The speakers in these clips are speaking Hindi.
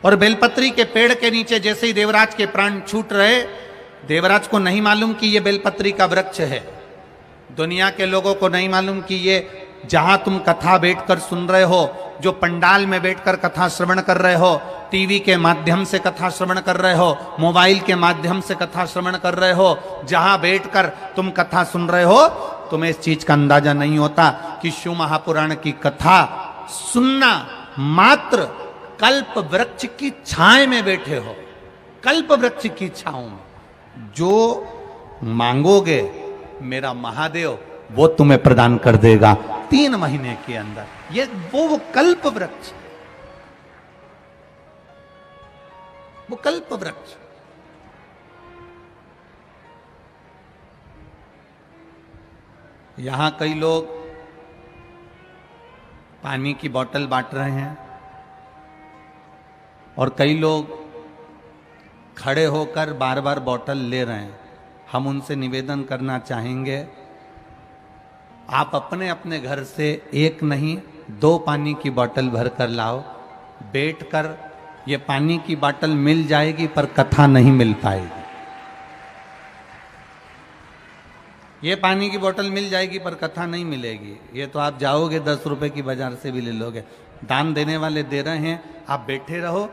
और बेलपत्री के पेड़ के नीचे जैसे ही देवराज के प्राण छूट रहे, देवराज को नहीं मालूम कि ये बेलपत्री का वृक्ष है, दुनिया के लोगों को नहीं मालूम कि ये जहां तुम कथा बैठकर सुन रहे हो, जो पंडाल में बैठकर कथा श्रवण कर रहे हो, टीवी के माध्यम से कथा श्रवण कर रहे हो, मोबाइल के माध्यम से कथा श्रवण कर रहे हो, जहां बैठकर तुम कथा सुन रहे हो, तुम्हें इस चीज का अंदाजा नहीं होता कि शिव महापुराण की कथा सुनना मात्र कल्प वृक्ष की छाए में बैठे हो, कल्प वृक्ष की छाओं में। जो मांगोगे मेरा महादेव वो तुम्हें प्रदान कर देगा 3 महीने के अंदर। ये वो कल्प वृक्ष, वो कल्प वृक्ष। यहां कई लोग पानी की बोतल बांट रहे हैं और कई लोग खड़े होकर बार बार बोतल ले रहे हैं। हम उनसे निवेदन करना चाहेंगे, आप अपने अपने घर से 1 नहीं 2 पानी की बोतल भर कर लाओ, बैठकर ये पानी की बोतल मिल जाएगी पर कथा नहीं मिल पाएगी। ये पानी की बोतल मिल जाएगी पर कथा नहीं मिलेगी। ये तो आप जाओगे 10 रुपए की बाजार से भी ले लोगे। दान देने वाले दे रहे हैं, आप बैठे रहो,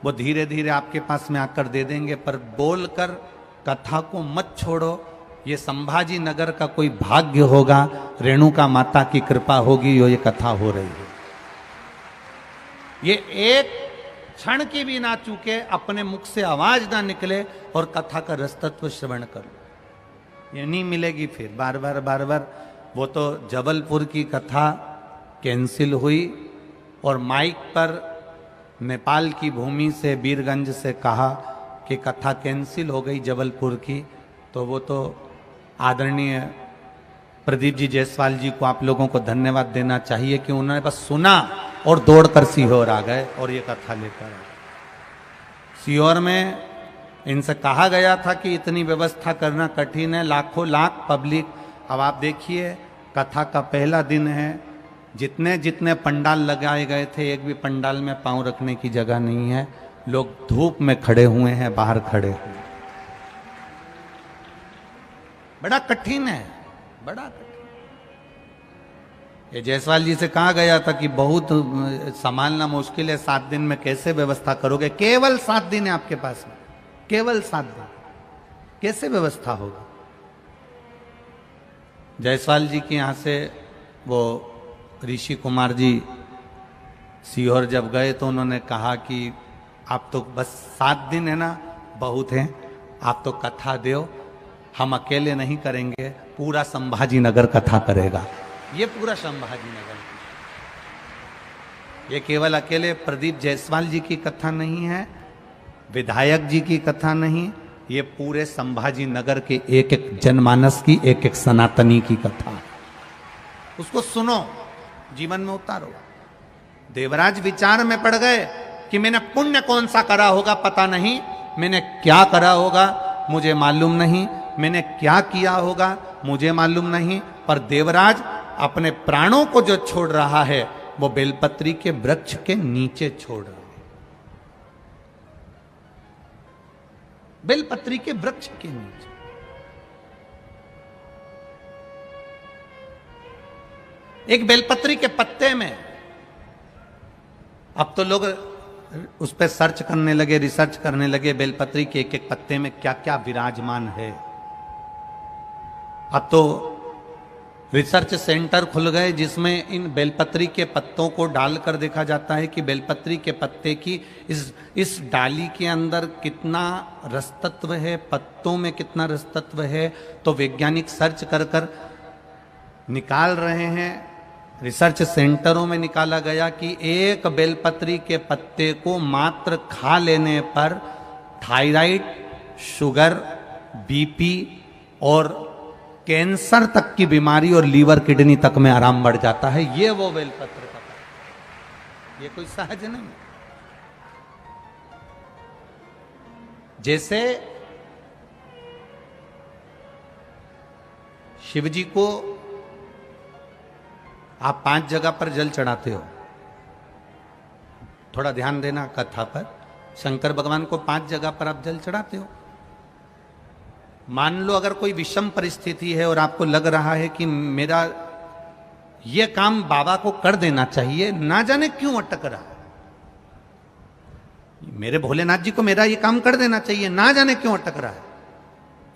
वो धीरे धीरे आपके पास में आकर दे देंगे, पर बोलकर कथा को मत छोड़ो। ये संभाजी नगर का कोई भाग्य होगा, रेणुका माता की कृपा होगी, ये कथा हो रही है। ये एक क्षण की भी ना चूके, अपने मुख से आवाज ना निकले और कथा का रसतत्व श्रवण करो। ये नहीं मिलेगी फिर बार बार। वो तो जबलपुर की कथा कैंसिल हुई और माइक पर नेपाल की भूमि से, बीरगंज से कहा कि कथा कैंसिल हो गई जबलपुर की। तो वो तो आदरणीय प्रदीप जी जायसवाल जी को आप लोगों को धन्यवाद देना चाहिए कि उन्होंने बस सुना और दौड़कर सीहोर आ गए और ये कथा लेकर आए। सीहोर में इनसे कहा गया था कि इतनी व्यवस्था करना कठिन है, लाखों लाख पब्लिक। अब आप देखिए, कथा का पहला दिन है, जितने जितने पंडाल लगाए गए थे, एक भी पंडाल में पांव रखने की जगह नहीं है। लोग धूप में खड़े हुए हैं, बाहर खड़े हुए। बड़ा कठिन है, बड़ा कठिन। ये जायसवाल जी से कहा गया था कि बहुत संभालना मुश्किल है, 7 दिन में कैसे व्यवस्था करोगे? केवल 7 दिन है आपके पास में, केवल 7 दिन, कैसे व्यवस्था होगा? जायसवाल जी के यहां से वो ऋषि कुमार जी सीहोर जब गए तो उन्होंने कहा कि आप तो बस 7 दिन है ना, बहुत हैं, आप तो कथा दो, हम अकेले नहीं करेंगे, पूरा संभाजी नगर कथा करेगा। ये पूरा संभाजी नगर, ये केवल अकेले प्रदीप जायसवाल जी की कथा नहीं है, विधायक जी की कथा नहीं, ये पूरे संभाजी नगर के एक एक जनमानस की, एक एक सनातनी की कथा। उसको सुनो, जीवन में उतारो। देवराज विचार में पड़ गए कि मैंने पुण्य कौन सा करा होगा पता नहीं, मैंने क्या करा होगा मुझे मालूम नहीं, मैंने क्या किया होगा मुझे मालूम नहीं, पर देवराज अपने प्राणों को जो छोड़ रहा है वो बेलपत्री के वृक्ष के नीचे छोड़ रहा है, बेलपत्री के वृक्ष के नीचे। एक बेलपत्री के पत्ते में, अब तो लोग उस पर सर्च करने लगे, रिसर्च करने लगे, बेलपत्री के एक एक पत्ते में क्या क्या विराजमान है। अब तो रिसर्च सेंटर खुल गए जिसमें इन बेलपत्री के पत्तों को डालकर देखा जाता है कि बेलपत्री के पत्ते की इस डाली के अंदर कितना रसतत्व है, पत्तों में कितना रसतत्व है। तो वैज्ञानिक सर्च कर कर निकाल रहे हैं, रिसर्च सेंटरों में निकाला गया कि एक बेलपत्री के पत्ते को मात्र खा लेने पर थायराइड, शुगर, बीपी और कैंसर तक की बीमारी और लीवर किडनी तक में आराम बढ़ जाता है। ये वो बेलपत्र का, ये कोई सहज नहीं। जैसे शिव जी को आप 5 जगह पर जल चढ़ाते हो, थोड़ा ध्यान देना कथा पर, शंकर भगवान को 5 जगह पर आप जल चढ़ाते हो। मान लो अगर कोई विषम परिस्थिति है और आपको लग रहा है कि मेरा यह काम बाबा को कर देना चाहिए, ना जाने क्यों अटक रहा है, मेरे भोलेनाथ जी को मेरा ये काम कर देना चाहिए, ना जाने क्यों अटक रहा है,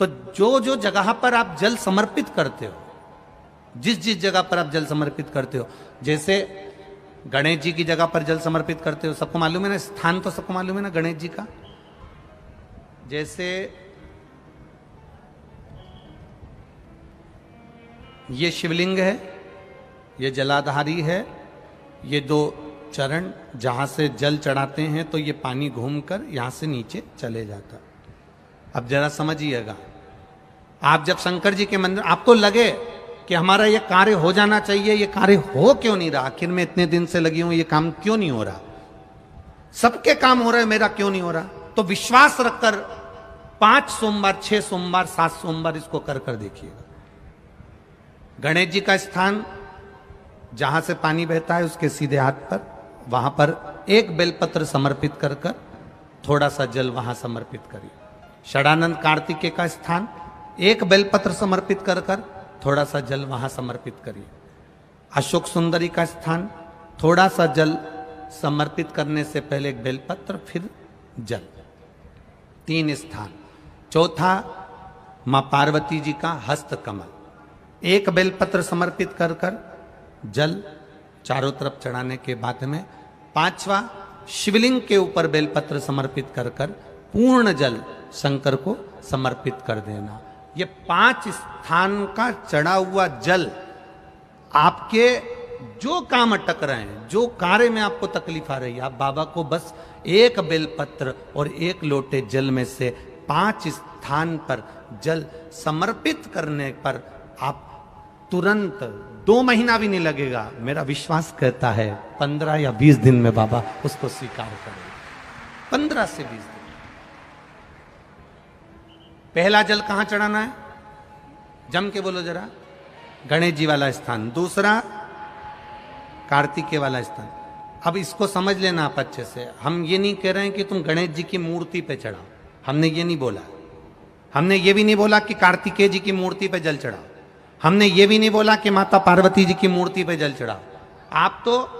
तो जो जो जगह पर आप जल समर्पित करते हो, जिस जिस जगह पर आप जल समर्पित करते हो, जैसे गणेश जी की जगह पर जल समर्पित करते हो, सबको मालूम है ना, स्थान तो सबको मालूम है ना गणेश जी का। जैसे ये शिवलिंग है, ये जलाधारी है, ये 2 चरण जहां से जल चढ़ाते हैं तो ये पानी घूमकर यहां से नीचे चले जाता। अब जरा समझिएगा, आप जब शंकर जी के मंदिर, आपको लगे कि हमारा ये कार्य हो जाना चाहिए, ये कार्य हो क्यों नहीं रहा, आखिर में इतने दिन से लगी हूं, ये काम क्यों नहीं हो रहा, सबके काम हो रहे हैं, मेरा क्यों नहीं हो रहा, तो विश्वास रखकर 5 सोमवार, 6 सोमवार, 7 सोमवार इसको कर कर देखिएगा। गणेश जी का स्थान जहां से पानी बहता है उसके सीधे हाथ पर, वहां पर एक बेलपत्र समर्पित कर कर थोड़ा सा जल वहां समर्पित करिए। षडानंद कार्तिकेय का स्थान, एक बेलपत्र समर्पित कर कर थोड़ा सा जल वहां समर्पित करिए। अशोक सुंदरी का स्थान, थोड़ा सा जल समर्पित करने से पहले एक बेलपत्र, फिर जल। 3 स्थान। चौथा, मां पार्वती जी का हस्त कमल, एक बेलपत्र समर्पित कर कर जल चारों तरफ चढ़ाने के बाद में। 5वां, शिवलिंग के ऊपर बेलपत्र समर्पित कर कर पूर्ण जल शंकर को समर्पित कर देना। ये 5 स्थान का चढ़ा हुआ जल आपके जो काम अटक रहे हैं, जो कार्य में आपको तकलीफ आ रही है, आप बाबा को बस एक बेलपत्र और एक लोटे जल में से 5 स्थान पर जल समर्पित करने पर आप तुरंत 2 महीना भी नहीं लगेगा, मेरा विश्वास कहता है 15 या 20 दिन में बाबा उसको स्वीकार करेंगे। 15 से 20 दिन। पहला जल कहां चढ़ाना है, जम के बोलो जरा, गणेश जी वाला स्थान। दूसरा, कार्तिकेय वाला स्थान। अब इसको समझ लेना आप अच्छे से, हम ये नहीं कह रहे हैं कि तुम गणेश जी की मूर्ति पे चढ़ाओ, हमने ये नहीं बोला। हमने ये भी नहीं बोला कि कार्तिकेय जी की मूर्ति पे जल चढ़ाओ, हमने ये भी नहीं बोला कि माता पार्वती जी की मूर्ति पे जल चढ़ाओ। आप तो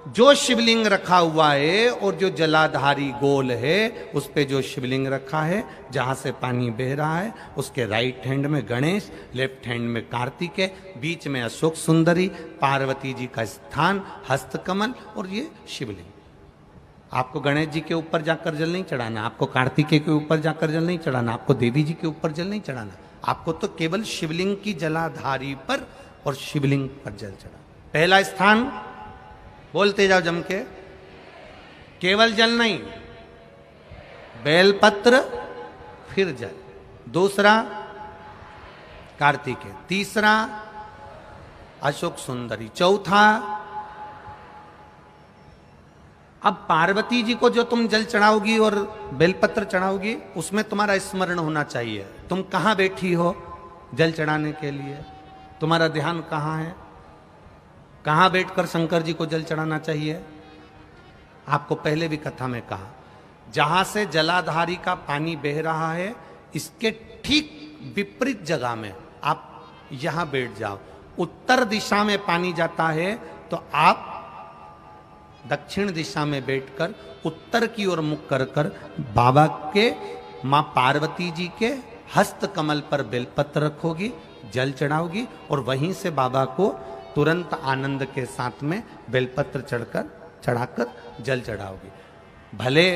जो शिवलिंग रखा हुआ है और जो जलाधारी गोल है उस पे जो शिवलिंग रखा है, जहां से पानी बह रहा है, उसके राइट हैंड में गणेश, लेफ्ट हैंड में कार्तिकेय, बीच में अशोक सुंदरी, पार्वती जी का स्थान, हस्तकमल और ये शिवलिंग। आपको गणेश जी के ऊपर जाकर जल नहीं चढ़ाना, आपको कार्तिकेय के ऊपर जाकर जल नहीं चढ़ाना, आपको देवी जी के ऊपर जल नहीं चढ़ाना, आपको तो केवल शिवलिंग की जलाधारी पर और शिवलिंग पर जल चढ़ा। पहला स्थान, बोलते जाओ जम के, केवल जल नहीं, बेलपत्र फिर जल। दूसरा, कार्तिकेय। तीसरा, अशोक सुंदरी। चौथा, अब पार्वती जी को जो तुम जल चढ़ाओगी और बेलपत्र चढ़ाओगी, उसमें तुम्हारा स्मरण होना चाहिए, तुम कहां बैठी हो जल चढ़ाने के लिए, तुम्हारा ध्यान कहां है, कहां बैठकर शंकर जी को जल चढ़ाना चाहिए। आपको पहले भी कथा में कहा, जहां से जलाधारी का पानी बह रहा है, इसके ठीक विपरीत जगह में आप यहां बैठ जाओ। उत्तर दिशा में पानी जाता है तो आप दक्षिण दिशा में बैठकर उत्तर की ओर मुख कर कर बाबा के, मां पार्वती जी के हस्त कमल पर बेलपत्र रखोगी, जल चढ़ाओगी और वहीं से बाबा को तुरंत आनंद के साथ में बेलपत्र चढ़ाकर जल चढ़ाओगी। भले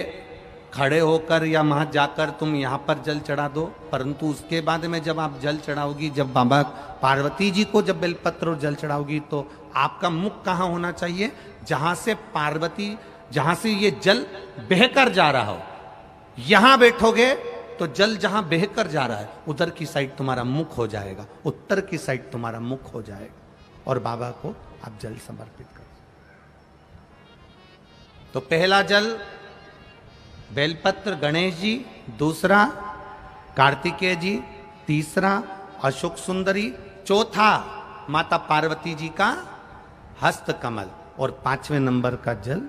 खड़े होकर या वहां जाकर तुम यहां पर जल चढ़ा दो, परंतु उसके बाद में जब आप जल चढ़ाओगी, जब बाबा पार्वती जी को जब बेलपत्र और जल चढ़ाओगी, तो आपका मुख कहां होना चाहिए, जहां से पार्वती, जहां से ये जल बहकर जा रहा हो, यहां बैठोगे तो जल जहां बहकर जा रहा है उधर की साइड तुम्हारा मुख हो जाएगा, उत्तर की साइड तुम्हारा मुख हो जाएगा और बाबा को आप जल समर्पित करो। तो पहला जल बेलपत्र गणेश जी, दूसरा कार्तिकेय जी, तीसरा अशोक सुंदरी, चौथा माता पार्वती जी का हस्त कमल और 5वें नंबर का जल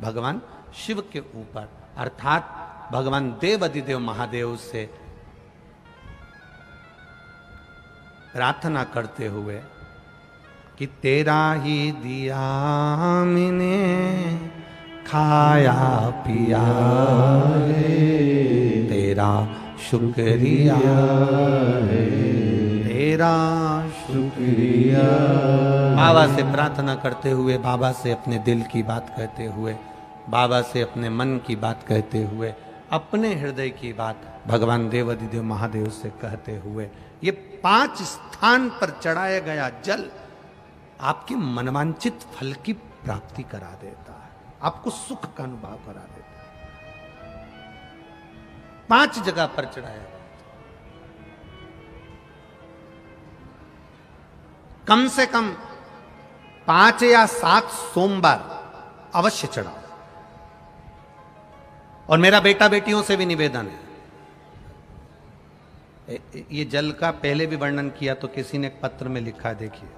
भगवान शिव के ऊपर। अर्थात भगवान देवाधिदेव महादेव से प्रार्थना करते हुए कि तेरा ही दिया मैंने खाया पिया है, तेरा शुक्रिया है, तेरा शुक्रिया। बाबा से प्रार्थना करते हुए, बाबा से अपने दिल की बात कहते हुए, बाबा से अपने मन की बात कहते हुए, अपने हृदय की बात भगवान देवाधिदेव महादेव से कहते हुए, ये 5 स्थान पर चढ़ाया गया जल आपके मनवांचित फल की प्राप्ति करा देता है, आपको सुख का अनुभव करा देता है। 5 जगह पर चढ़ाया गया, कम से कम 5 या 7 सोमवार अवश्य चढ़ाओ। और मेरा बेटा बेटियों से भी निवेदन है, ये जल का पहले भी वर्णन किया तो किसी ने एक पत्र में लिखा, देखिए,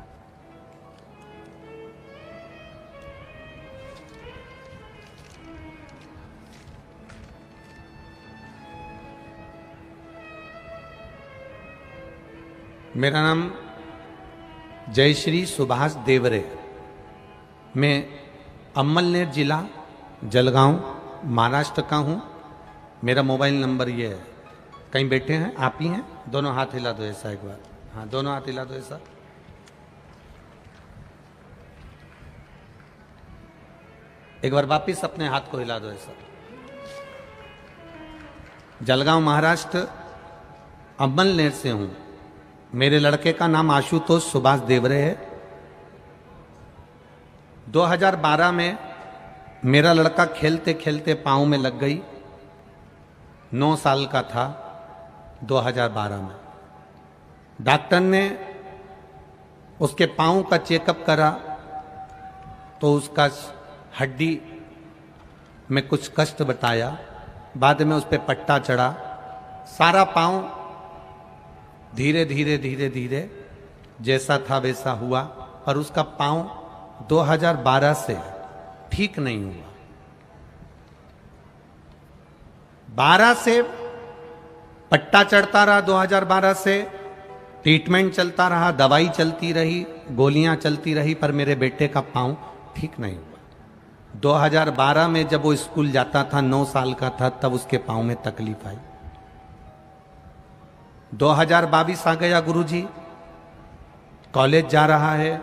मेरा नाम जयश्री सुभाष देवरे, मैं अम्मलनेर जिला जलगांव महाराष्ट्र का हूं। मेरा मोबाइल नंबर ये है, कहीं बैठे हैं आप ही हैं, दोनों हाथ हिला दो ऐसा एक बार, हाँ दोनों हाथ हिला दो ऐसा। एक बार वापिस अपने हाथ को हिला दो ऐसा। जलगांव महाराष्ट्र अम्मलनेर से हूं। मेरे लड़के का नाम आशुतोष सुभाष देवरे है। 2012 में मेरा लड़का खेलते खेलते पांव में लग गई, 9 साल का था 2012 में। डॉक्टर ने उसके पांव का चेकअप करा तो उसका हड्डी में कुछ कष्ट बताया, बाद में उस पर पट्टा चढ़ा, सारा पांव धीरे धीरे धीरे धीरे जैसा था वैसा हुआ, और उसका पांव 2012 से ठीक नहीं हुआ। 12 से पट्टा चढ़ता रहा, 2012 से ट्रीटमेंट चलता रहा, दवाई चलती रही, गोलियां चलती रही, पर मेरे बेटे का पांव ठीक नहीं हुआ। 2012 में जब वो स्कूल जाता था, 9 साल का था, तब उसके पांव में तकलीफ आई। 2022 आ गया, गुरुजी कॉलेज जा रहा है,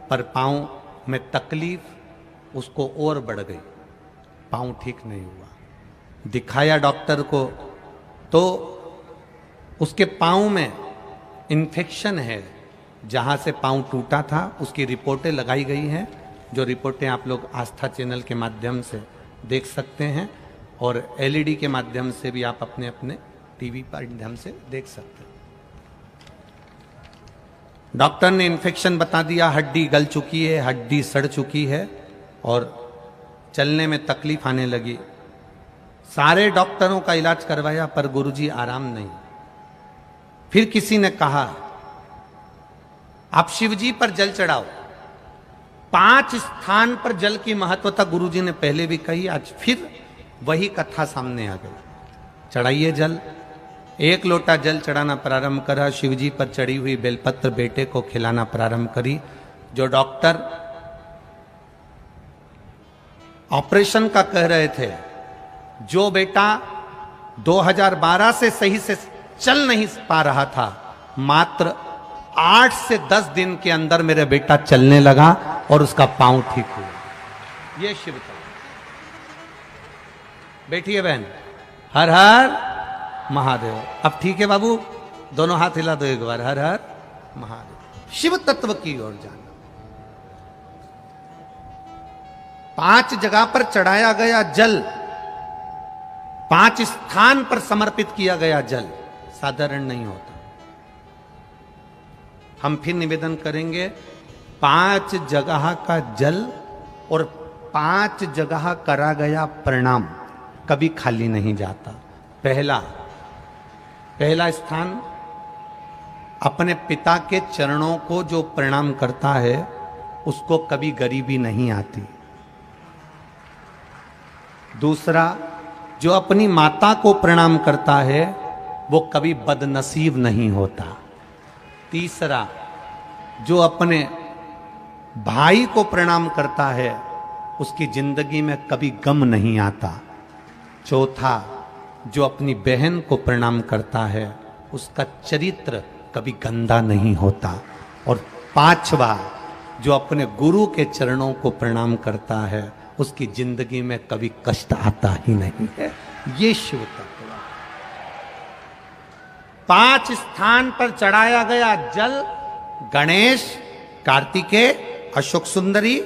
पर पांव में तकलीफ उसको और बढ़ गई, पांव ठीक नहीं हुआ। दिखाया डॉक्टर को तो उसके पांव में इन्फेक्शन है, जहां से पांव टूटा था उसकी रिपोर्टें लगाई गई हैं, जो रिपोर्टें आप लोग आस्था चैनल के माध्यम से देख सकते हैं, और एलईडी के माध्यम से भी आप अपने अपने टीवी पर माध्यम से देख सकते हैं। डॉक्टर ने इन्फेक्शन बता दिया, हड्डी गल चुकी है, हड्डी सड़ चुकी है और चलने में तकलीफ आने लगी। सारे डॉक्टरों का इलाज करवाया, पर गुरुजी आराम नहीं। फिर किसी ने कहा आप शिवजी पर जल चढ़ाओ। 5 स्थान पर जल की महत्वता गुरुजी ने पहले भी कही, आज फिर वही कथा सामने आ गई। चढ़ाइए जल। 1 लोटा जल चढ़ाना प्रारंभ करा, शिवजी पर चढ़ी हुई बेलपत्र बेटे को खिलाना प्रारंभ करी। जो डॉक्टर ऑपरेशन का कह रहे थे, जो बेटा 2012 से सही से चल नहीं पा रहा था, मात्र 8 से 10 दिन के अंदर मेरा बेटा चलने लगा और उसका पांव ठीक हुआ। ये शिव का। बैठिए बहन। हर हर महादेव। अब ठीक है बाबू, दोनों हाथ हिला दो एक बार। हर हर महादेव। शिव तत्व की ओर जाना। 5 जगह पर चढ़ाया गया जल, 5 स्थान पर समर्पित किया गया जल साधारण नहीं होता। हम फिर निवेदन करेंगे, 5 जगह का जल और 5 जगह करा गया प्रणाम कभी खाली नहीं जाता। पहला स्थान, अपने पिता के चरणों को जो प्रणाम करता है उसको कभी गरीबी नहीं आती। दूसरा, जो अपनी माता को प्रणाम करता है वो कभी बदनसीब नहीं होता। तीसरा, जो अपने भाई को प्रणाम करता है उसकी जिंदगी में कभी गम नहीं आता। चौथा, जो अपनी बहन को प्रणाम करता है उसका चरित्र कभी गंदा नहीं होता। और पांचवा, जो अपने गुरु के चरणों को प्रणाम करता है उसकी जिंदगी में कभी कष्ट आता ही नहीं है। ये शिव तत्व। 5 स्थान पर चढ़ाया गया जल, गणेश, कार्तिकेय, अशोक सुंदरी,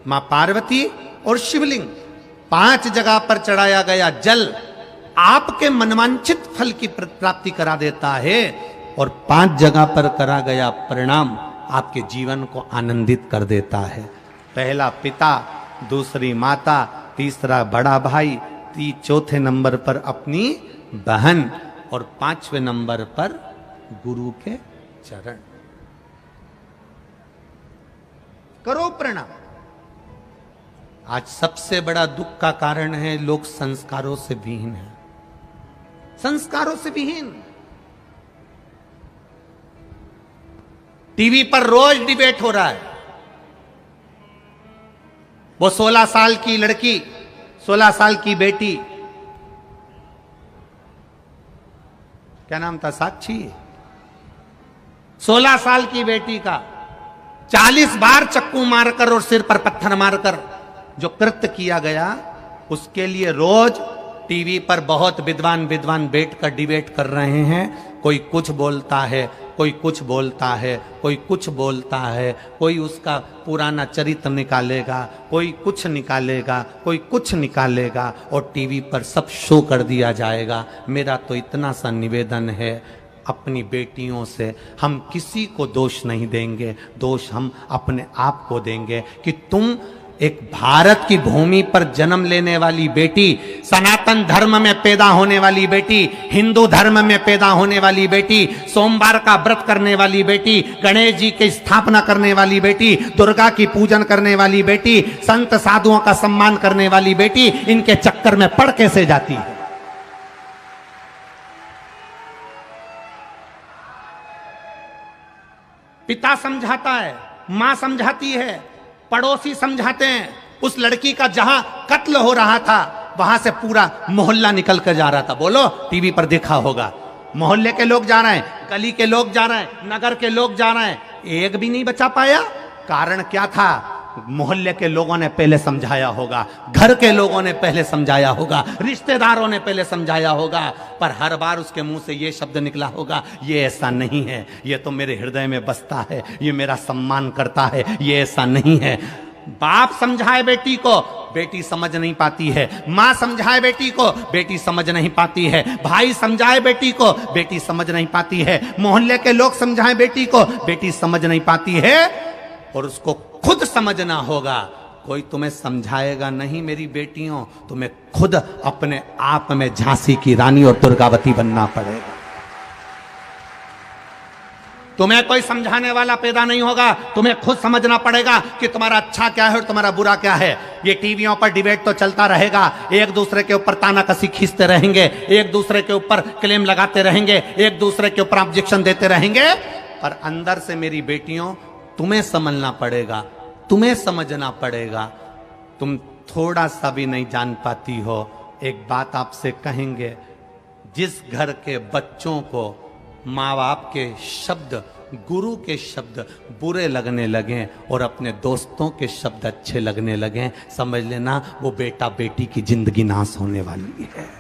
मां पार्वती और शिवलिंग। 5 जगह पर चढ़ाया गया जल आपके मनवांछित फल की प्राप्ति करा देता है और 5 जगह पर करा गया प्रणाम आपके जीवन को आनंदित कर देता है। पहला पिता, दूसरी माता, तीसरा बड़ा भाई, चौथे नंबर पर अपनी बहन और 5वें नंबर पर गुरु के चरण। करो प्रणाम। आज सबसे बड़ा दुख का कारण है लोग संस्कारों से विहीन हैं। संस्कारों से विहीन। टीवी पर रोज डिबेट हो रहा है। वो 16 साल की लड़की, 16 साल की बेटी, क्या नाम था, साक्षी, 16 साल की बेटी का 40 बार चक्कू मारकर और सिर पर पत्थर मारकर जो कृत्य किया गया, उसके लिए रोज टीवी पर बहुत विद्वान बैठकर डिबेट कर रहे हैं। कोई कुछ बोलता है, कोई कुछ बोलता है, कोई कुछ बोलता है, कोई उसका पुराना चरित्र निकालेगा, कोई कुछ निकालेगा, कोई कुछ निकालेगा और टीवी पर सब शो कर दिया जाएगा। मेरा तो इतना सा निवेदन है अपनी बेटियों से, हम किसी को दोष नहीं देंगे, दोष हम अपने आप को देंगे कि तुम एक भारत की भूमि पर जन्म लेने वाली बेटी, सनातन धर्म में पैदा होने वाली बेटी, हिंदू धर्म में पैदा होने वाली बेटी, सोमवार का व्रत करने वाली बेटी, गणेश जी की स्थापना करने वाली बेटी, दुर्गा की पूजन करने वाली बेटी, संत साधुओं का सम्मान करने वाली बेटी, इनके चक्कर में पड़ कैसे जाती है। पिता समझाता है, मां समझाती है, पड़ोसी समझाते हैं। उस लड़की का जहां कत्ल हो रहा था वहां से पूरा मोहल्ला निकल कर जा रहा था। बोलो, टीवी पर देखा होगा। मोहल्ले के लोग जा रहे हैं, गली के लोग जा रहे हैं, नगर के लोग जा रहे हैं, एक भी नहीं बचा पाया। कारण क्या था? मोहल्ले के लोगों ने पहले समझाया होगा, घर के लोगों ने पहले समझाया होगा, रिश्तेदारों ने पहले समझाया होगा, पर हर बार उसके मुंह से ये शब्द निकला होगा, ये ऐसा नहीं है, ये तो मेरे हृदय में बसता है, ये मेरा सम्मान करता है, ये ऐसा नहीं है। बाप समझाए बेटी को, बेटी समझ नहीं पाती है। मां समझाए बेटी को, बेटी समझ नहीं पाती है। भाई समझाए बेटी को, बेटी समझ नहीं पाती है। मोहल्ले के लोग समझाए बेटी को, बेटी समझ नहीं पाती है। और उसको खुद समझना होगा। कोई तुम्हें समझाएगा नहीं मेरी बेटियों, तुम्हें खुद अपने आप में झांसी की रानी और दुर्गावती बनना पड़ेगा। तुम्हें कोई समझाने वाला पैदा नहीं होगा, तुम्हें खुद समझना पड़ेगा कि तुम्हारा अच्छा क्या है और तुम्हारा बुरा क्या है। ये टीवियों पर डिबेट तो चलता रहेगा, एक दूसरे के ऊपर तानाकसी खींचते रहेंगे, एक दूसरे के ऊपर क्लेम लगाते रहेंगे, एक दूसरे के ऊपर ऑब्जेक्शन देते रहेंगे, पर अंदर से मेरी बेटियों तुम्हें समझना पड़ेगा, तुम्हें समझना पड़ेगा। तुम थोड़ा सा भी नहीं जान पाती हो। एक बात आपसे कहेंगे, जिस घर के बच्चों को माँ बाप के शब्द, गुरु के शब्द बुरे लगने लगे और अपने दोस्तों के शब्द अच्छे लगने लगे, समझ लेना वो बेटा बेटी की जिंदगी नाश होने वाली है।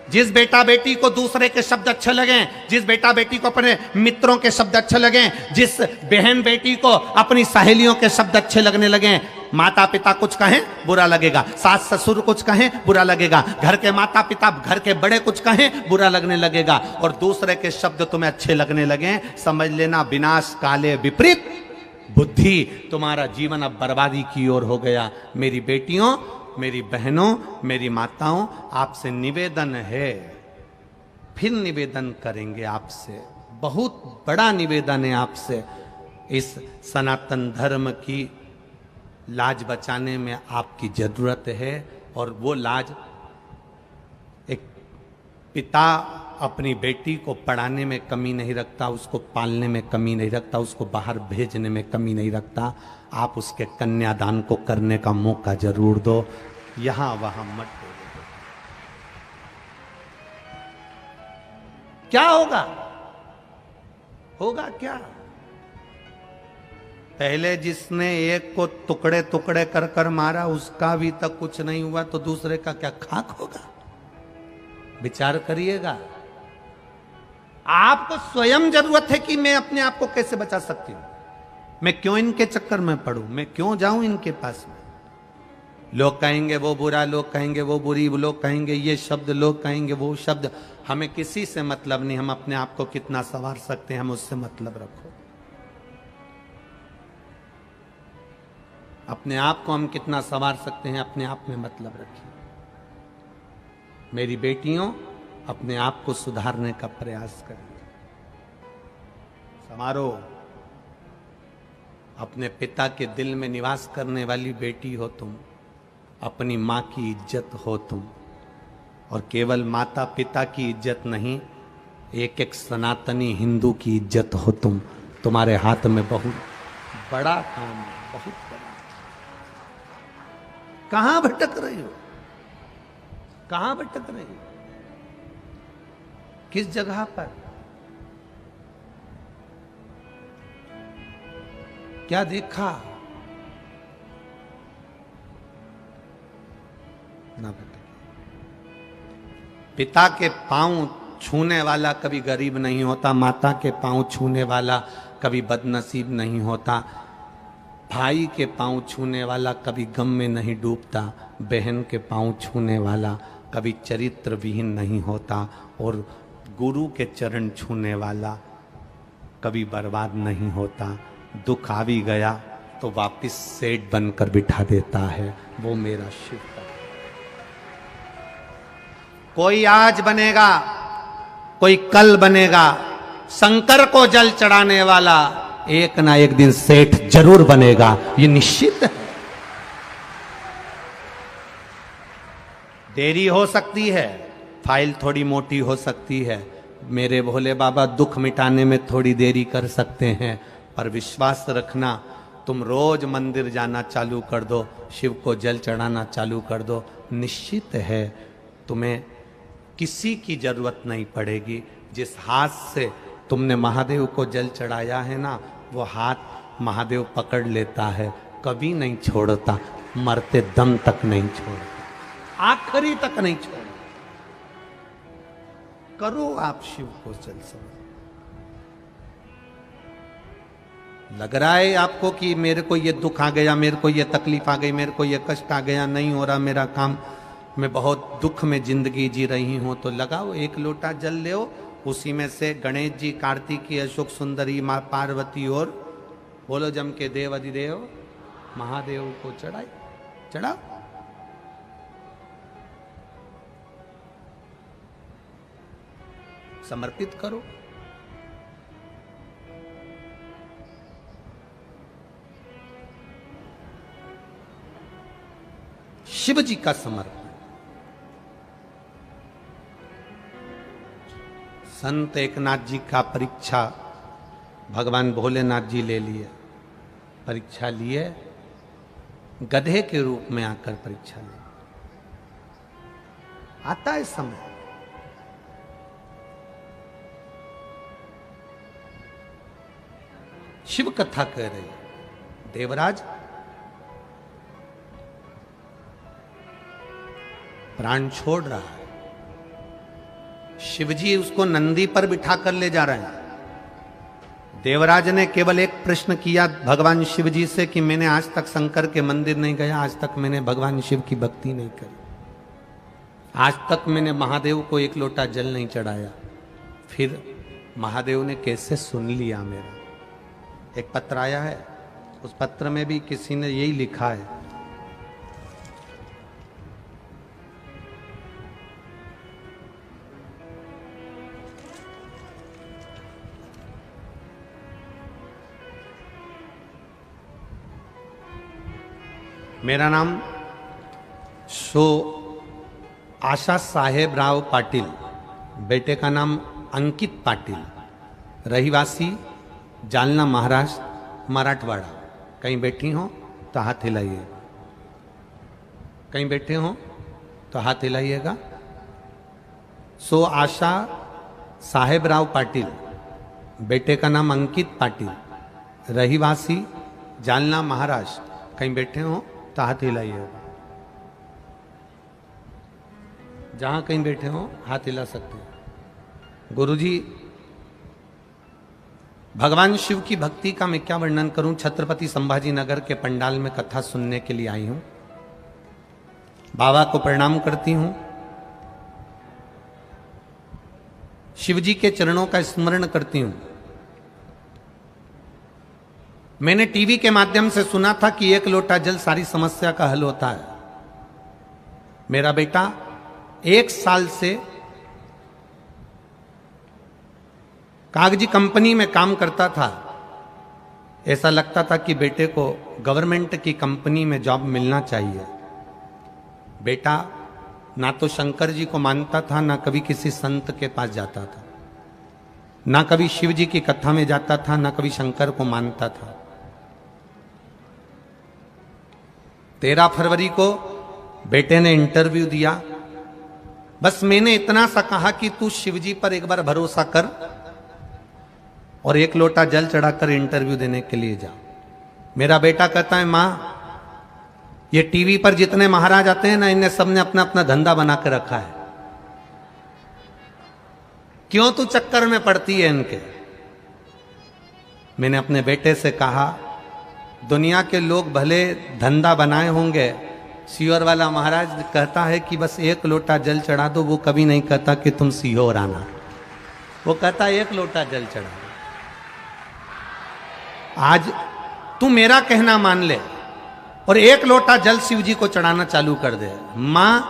जिस बेटा बेटी को दूसरे के शब्द अच्छे लगे, जिस बेटा बेटी को अपने मित्रों के शब्द अच्छे लगे, जिस बहन बेटी को अपनी सहेलियों के शब्द अच्छे लगने लगे, माता पिता कुछ कहें बुरा लगेगा, सास ससुर कुछ कहें बुरा लगेगा, घर के माता पिता, घर के बड़े कुछ कहें बुरा लगने लगेगा, और दूसरे के शब्द तुम्हें अच्छे लगने लगे, समझ लेना विनाश काले विपरीत बुद्धि, तुम्हारा जीवन अब बर्बादी की ओर हो गया। मेरी बेटियों, मेरी बहनों, मेरी माताओं, आपसे निवेदन है, फिर निवेदन करेंगे आपसे, बहुत बड़ा निवेदन है आपसे। इस सनातन धर्म की लाज बचाने में आपकी जरूरत है और वो लाज एक पिता अपनी बेटी को पढ़ाने में कमी नहीं रखता, उसको पालने में कमी नहीं रखता, उसको बाहर भेजने में कमी नहीं रखता। आप उसके कन्यादान को करने का मौका जरूर दो, यहां वहां मत दो। क्या होगा? होगा क्या? पहले जिसने एक को टुकड़े टुकड़े कर कर मारा उसका भी तक कुछ नहीं हुआ, तो दूसरे का क्या खाक होगा? विचार करिएगा। आपको स्वयं जरूरत है कि मैं अपने आप को कैसे बचा सकती हूं, मैं क्यों इनके चक्कर में पड़ूं, मैं क्यों जाऊं इनके पास में। लोग कहेंगे वो बुरा, लोग कहेंगे वो बुरी, लोग कहेंगे ये शब्द, लोग कहेंगे वो शब्द। हमें किसी से मतलब नहीं, हम अपने आप को कितना संवार सकते हैं, हम उससे मतलब रखो। अपने आप को हम कितना संवार सकते हैं, अपने आप में मतलब रखिए। मेरी बेटियों, अपने आप को सुधारने का प्रयास करिए, संवारो। अपने पिता के दिल में निवास करने वाली बेटी हो तुम, अपनी मां की इज्जत हो तुम, और केवल माता पिता की इज्जत नहीं, एक एक सनातनी हिंदू की इज्जत हो तुम। तुम्हारे हाथ में बहुत बड़ा काम है, बहुत बड़ा। कहां भटक रही हो? कहां भटक रही हो? किस जगह पर? क्या देखा? ना भटक। पिता के पांव छूने वाला कभी गरीब नहीं होता, माता के पांव छूने वाला कभी बदनसीब नहीं होता, भाई के पांव छूने वाला कभी गम में नहीं डूबता, बहन के पांव छूने वाला कभी चरित्र विहीन नहीं होता, और गुरु के चरण छूने वाला कभी बर्बाद नहीं होता। दुख आ भी गया तो वापिस सेठ बनकर बिठा देता है, वो मेरा शिव का। कोई आज बनेगा, कोई कल बनेगा, शंकर को जल चढ़ाने वाला एक ना एक दिन सेठ जरूर बनेगा, ये निश्चित है। देरी हो सकती है, फाइल थोड़ी मोटी हो सकती है, मेरे भोले बाबा दुख मिटाने में थोड़ी देरी कर सकते हैं, पर विश्वास रखना, तुम रोज मंदिर जाना चालू कर दो, शिव को जल चढ़ाना चालू कर दो, निश्चित है तुम्हें किसी की जरूरत नहीं पड़ेगी। जिस हाथ से तुमने महादेव को जल चढ़ाया है ना, वो हाथ महादेव पकड़ लेता है, कभी नहीं छोड़ता, मरते दम तक नहीं छोड़ता, आखिरी तक नहीं छोड़ता। करो आप शिव को जल समझ। लग रहा है आपको कि मेरे को ये दुख आ गया, मेरे को ये तकलीफ आ गई, मेरे को ये कष्ट आ गया, नहीं हो रहा मेरा काम, मैं बहुत दुख में जिंदगी जी रही हूं, तो लगाओ एक लोटा जल ले, उसी में से गणेश जी, कार्तिकी, अशोक सुंदरी, मां पार्वती और बोलो जम के देव अधिदेव महादेव को चढ़ाई, चढ़ाओ। समर्पित करो। शिव जी का समर्पण। संत एकनाथ जी का परीक्षा भगवान भोलेनाथ जी ले लिए, परीक्षा लिए, गधे के रूप में आकर परीक्षा ले। आता है समय, शिव कथा कह रही है। देवराज प्राण छोड़ रहा है, शिवजी उसको नंदी पर बिठा कर ले जा रहे हैं। देवराज ने केवल एक प्रश्न किया भगवान शिव जी से कि मैंने आज तक शंकर के मंदिर नहीं गया, आज तक मैंने भगवान शिव की भक्ति नहीं करी, आज तक मैंने महादेव को एक लोटा जल नहीं चढ़ाया। फिर महादेव ने कैसे सुन लिया मेरा। एक पत्र आया है, उस पत्र में भी किसी ने यही लिखा है, मेरा नाम सो आशा साहेब राव पाटिल, बेटे का नाम अंकित पाटिल, रहीवासी जालना महाराष्ट्र मराठवाड़ा। कहीं बैठी हो तो हाथ हिलाइए, कहीं बैठे हो तो हाथ हिलाइएगा। सो आशा साहेब राव पाटिल, बेटे का नाम अंकित पाटिल, रहीवासी जालना महाराष्ट्र। कहीं बैठे हो तो हाथ हिलाइएगा, जहां कहीं बैठे हो हाथ हिला सकते हैं। गुरुजी, भगवान शिव की भक्ति का मैं क्या वर्णन करूं। छत्रपति संभाजी नगर के पंडाल में कथा सुनने के लिए आई हूं। बाबा को प्रणाम करती हूं, शिव जी के चरणों का स्मरण करती हूं। मैंने टीवी के माध्यम से सुना था कि 1 लोटा जल सारी समस्या का हल होता है। मेरा बेटा 1 साल से कागजी कंपनी में काम करता था। ऐसा लगता था कि बेटे को गवर्नमेंट की कंपनी में जॉब मिलना चाहिए। बेटा ना तो शंकर जी को मानता था, ना कभी किसी संत के पास जाता था, ना कभी शिव जी की कथा में जाता था, ना कभी शंकर को मानता था। 13 फरवरी को बेटे ने इंटरव्यू दिया। बस मैंने इतना सा कहा कि तू शिव जी पर एक बार भरोसा कर और 1 लोटा जल चढ़ाकर इंटरव्यू देने के लिए जा। मेरा बेटा कहता है, मां ये टीवी पर जितने महाराज आते हैं ना, इन्हें सबने अपना अपना धंधा बना के रखा है, क्यों तू चक्कर में पड़ती है इनके। मैंने अपने बेटे से कहा, दुनिया के लोग भले धंधा बनाए होंगे, सीहोर वाला महाराज कहता है कि बस 1 लोटा जल चढ़ा दो। वो कभी नहीं कहता कि तुम सीहोर आना, वो कहता है 1 लोटा जल चढ़ा दो। आज तू मेरा कहना मान ले और 1 लोटा जल शिव जी को चढ़ाना चालू कर दे। मां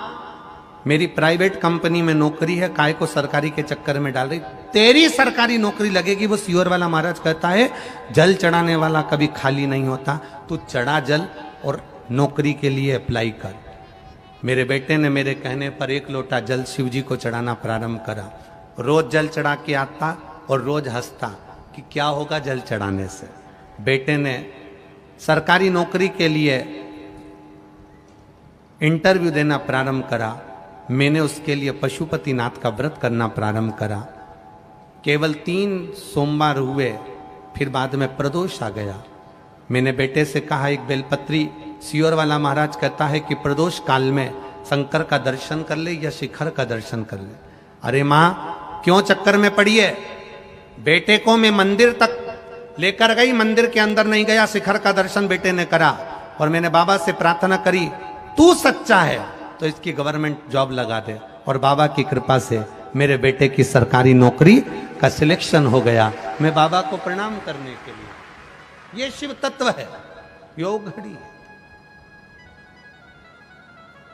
मेरी प्राइवेट कंपनी में नौकरी है, काय को सरकारी के चक्कर में डाल रही। तेरी सरकारी नौकरी लगेगी। वो सीहोर वाला महाराज कहता है जल चढ़ाने वाला कभी खाली नहीं होता, तू चढ़ा जल और नौकरी के लिए अप्लाई कर। मेरे बेटे ने मेरे कहने पर 1 लोटा जल शिव जी को चढ़ाना प्रारंभ करा। रोज जल चढ़ा के आता और रोज हंसता कि क्या होगा जल चढ़ाने से। बेटे ने सरकारी नौकरी के लिए इंटरव्यू देना प्रारंभ करा। मैंने उसके लिए पशुपतिनाथ का व्रत करना प्रारंभ करा। केवल 3 सोमवार हुए, फिर बाद में प्रदोष आ गया। मैंने बेटे से कहा, एक बेलपत्री, सीहोर वाला महाराज कहता है कि प्रदोष काल में शंकर का दर्शन कर ले या शिखर का दर्शन कर ले। अरे मां क्यों चक्कर में पड़ी है। बेटे को मैं मंदिर तक लेकर गई, मंदिर के अंदर नहीं गया। शिखर का दर्शन बेटे ने करा और मैंने बाबा से प्रार्थना करी, तू सच्चा है तो इसकी गवर्नमेंट जॉब लगा दे। और बाबा की कृपा से मेरे बेटे की सरकारी नौकरी का सिलेक्शन हो गया। मैं बाबा को प्रणाम करने के लिए, ये शिव तत्व है, योग घड़ी है।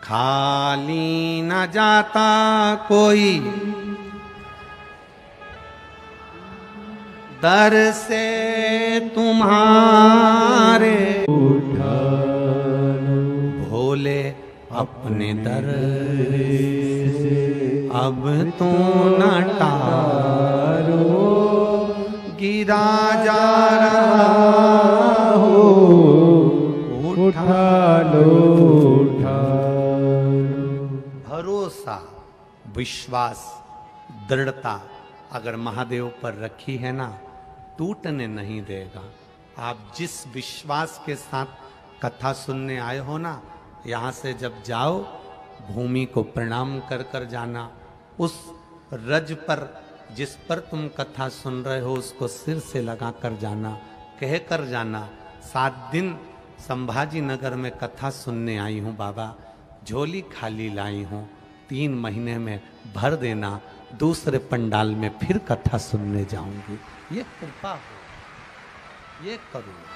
खाली न जाता कोई दर से तुम्हारे, भोले अपने दर से अब तो न टारो, गिरा जा रहा हो उठा लो, उठा लो। भरोसा, विश्वास, दृढ़ता अगर महादेव पर रखी है ना, टूटने नहीं देगा। आप जिस विश्वास के साथ कथा सुनने आए हो ना, यहाँ से जब जाओ भूमि को प्रणाम कर कर जाना। उस रज पर जिस पर तुम कथा सुन रहे हो उसको सिर से लगा कर जाना, कह कर जाना, 7 दिन संभाजी नगर में कथा सुनने आई हूँ बाबा, झोली खाली लाई हूँ, 3 महीने में भर देना, दूसरे पंडाल में फिर कथा सुनने जाऊंगी। ये कृपा हो, ये करूँगा।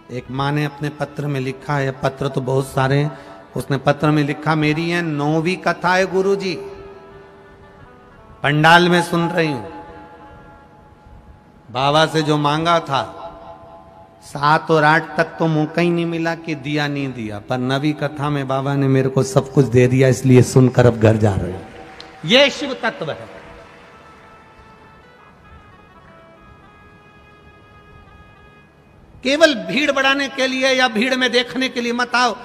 एक माँ ने अपने पत्र में लिखा है, पत्र तो बहुत सारे हैं, उसने पत्र में लिखा, मेरी ये 9वीं कथा है गुरुजी, पंडाल में सुन रही हूं। बाबा से जो मांगा था 7 और 8 तक तो मौका ही नहीं मिला कि दिया नहीं दिया, पर नवी कथा में बाबा ने मेरे को सब कुछ दे दिया, इसलिए सुनकर अब घर जा रहे हो। ये शिव तत्व है। केवल भीड़ बढ़ाने के लिए या भीड़ में देखने के लिए मत आओ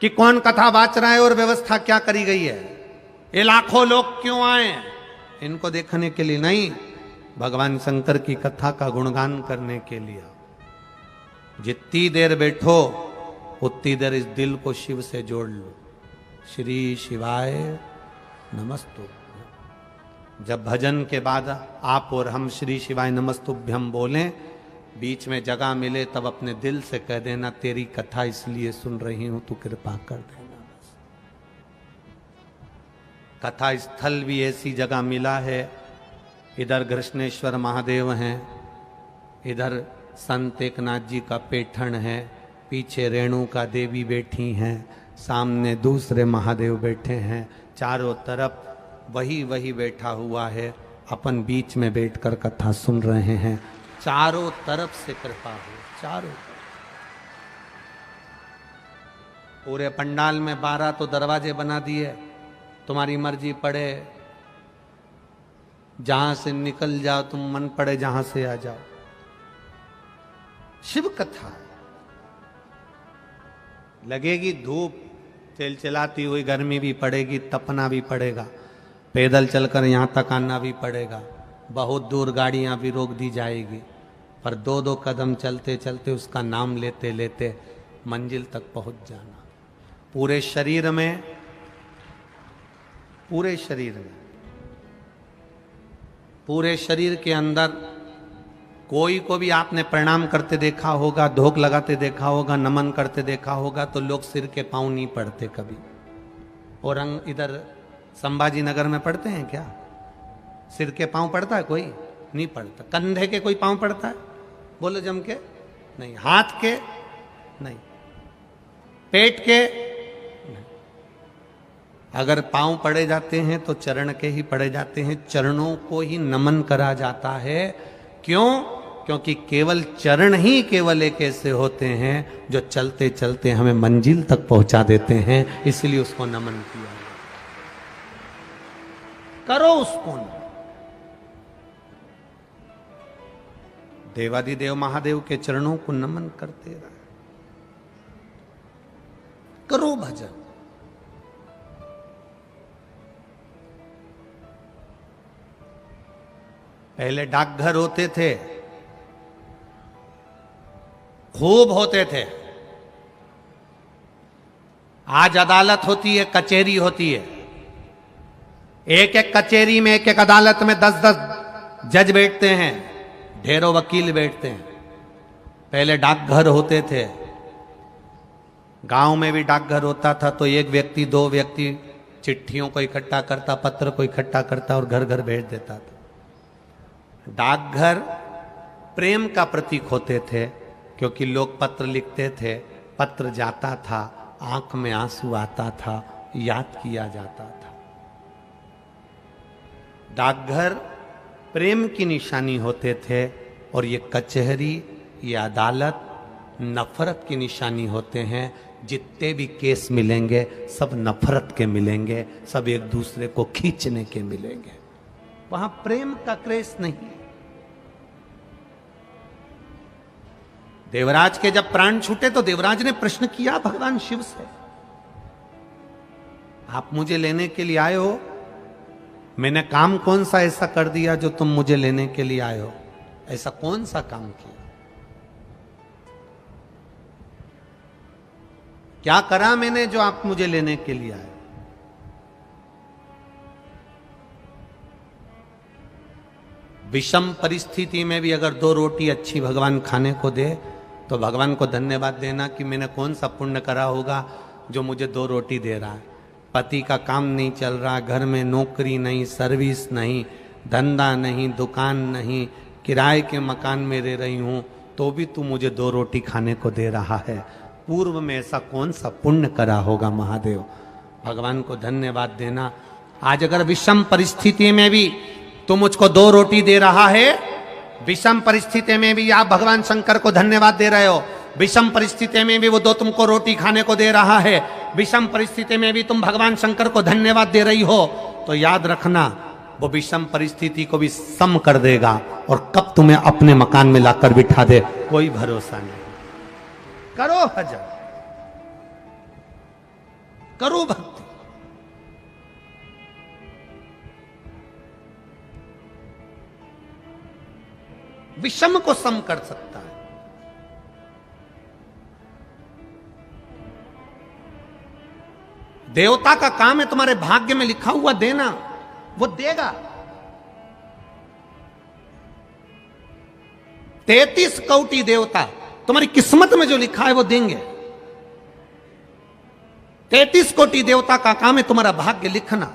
कि कौन कथा वाच रहा है और व्यवस्था क्या करी गई है, ये लाखों लोग क्यों आए, इनको देखने के लिए नहीं, भगवान शंकर की कथा का गुणगान करने के लिए। जितनी देर बैठो उतनी देर इस दिल को शिव से जोड़ लो। श्री शिवाय नमस्तु। जब भजन के बाद आप और हम श्री शिवाय नमस्तुभ्यम बोलें, बीच में जगह मिले तब अपने दिल से कह देना तेरी कथा इसलिए सुन रही हूं, तू कृपा कर देना। बस कथा स्थल भी ऐसी जगह मिला है, इधर कृष्णेश्वर महादेव हैं, इधर संत एकनाथ जी का पेठण है, पीछे रेणुका देवी बैठी हैं, सामने दूसरे महादेव बैठे हैं, चारों तरफ वही वही बैठा हुआ है, अपन बीच में बैठकर कथा सुन रहे हैं। चारों तरफ से कृपा हो, चारों पूरे पंडाल में 12 तो दरवाजे बना दिए, तुम्हारी मर्जी पड़े जहां से निकल जाओ, तुम मन पड़े जहां से आ जाओ। शिव कथा लगेगी धूप तेल चलाती हुई, गर्मी भी पड़ेगी, तपना भी पड़ेगा, पैदल चलकर यहां तक आना भी पड़ेगा, बहुत दूर गाड़ियां भी रोक दी जाएगी, पर 2-2 कदम चलते चलते उसका नाम लेते लेते मंजिल तक पहुंच जाना। पूरे शरीर में, पूरे शरीर में, पूरे शरीर के अंदर कोई को भी आपने प्रणाम करते देखा होगा, धोख लगाते देखा होगा, नमन करते देखा होगा, तो लोग सिर के पांव नहीं पड़ते कभी। और इधर संभाजी नगर में पड़ते हैं क्या? सिर के पांव पड़ता है कोई? नहीं पड़ता। कंधे के कोई पांव पड़ता है? बोलो जम के नहीं। हाथ के नहीं। पेट के नहीं। अगर पांव पड़े जाते हैं तो चरण के ही पड़े जाते हैं, चरणों को ही नमन करा जाता है। क्यों? क्योंकि केवल चरण ही केवल एक ऐसे होते हैं जो चलते चलते हमें मंजिल तक पहुंचा देते हैं, इसलिए उसको नमन किया। करो उसको नमन। देवादिदेव महादेव के चरणों को नमन करते रहे, करो भजन। पहले डाकघर होते थे, खूब होते थे। आज अदालत होती है, कचहरी होती है। एक एक कचहरी में, एक एक अदालत में 10-10 जज बैठते हैं, ढेरों वकील बैठते हैं। पहले डाकघर होते थे, गांव में भी डाकघर होता था तो एक व्यक्ति 2 व्यक्ति चिट्ठियों को इकट्ठा करता, पत्र को इकट्ठा करता और घर घर भेज देता था। डाकघर प्रेम का प्रतीक होते थे, क्योंकि लोग पत्र लिखते थे, पत्र जाता था, आंख में आंसू आता था, याद किया जाता था। डाकघर प्रेम की निशानी होते थे, और ये कचहरी, ये अदालत नफरत की निशानी होते हैं। जितने भी केस मिलेंगे सब नफरत के मिलेंगे, सब एक दूसरे को खींचने के मिलेंगे, वहां प्रेम का क्रेज नहीं। देवराज के जब प्राण छूटे तो देवराज ने प्रश्न किया भगवान शिव से, आप मुझे लेने के लिए आए हो? मैंने काम कौन सा ऐसा कर दिया जो तुम मुझे लेने के लिए आए हो? ऐसा कौन सा काम किया? क्या करा मैंने जो आप मुझे लेने के लिए आए? विषम परिस्थिति में भी अगर 2 रोटी अच्छी भगवान खाने को दे तो भगवान को धन्यवाद देना कि मैंने कौन सा पुण्य करा होगा जो मुझे 2 रोटी दे रहा है। पति का काम नहीं चल रहा, घर में नौकरी नहीं, सर्विस नहीं, धंधा नहीं, दुकान नहीं, किराए के मकान में रह रही हूं, तो भी तू मुझे 2 रोटी खाने को दे रहा है। पूर्व में ऐसा कौन सा पुण्य करा होगा महादेव? भगवान को धन्यवाद देना। आज अगर विषम परिस्थिति में भी तू मुझको 2 रोटी दे रहा है विषम परिस्थिति में भी आप भगवान शंकर को धन्यवाद दे रहे हो, विषम परिस्थिति में भी वो दो तुमको रोटी खाने को दे रहा है, विषम परिस्थिति में भी तुम भगवान शंकर को धन्यवाद दे रही हो, तो याद रखना वो विषम परिस्थिति को भी सम कर देगा और कब तुम्हें अपने मकान में लाकर बिठा दे कोई भरोसा नहीं। करो भजन, करो भक्ति। विषम को सम कर सकता है। देवता का काम है तुम्हारे भाग्य में लिखा हुआ देना, वो देगा। 33 कोटि देवता तुम्हारी किस्मत में जो लिखा है वो देंगे। 33 कोटि देवता का काम है तुम्हारा भाग्य लिखना,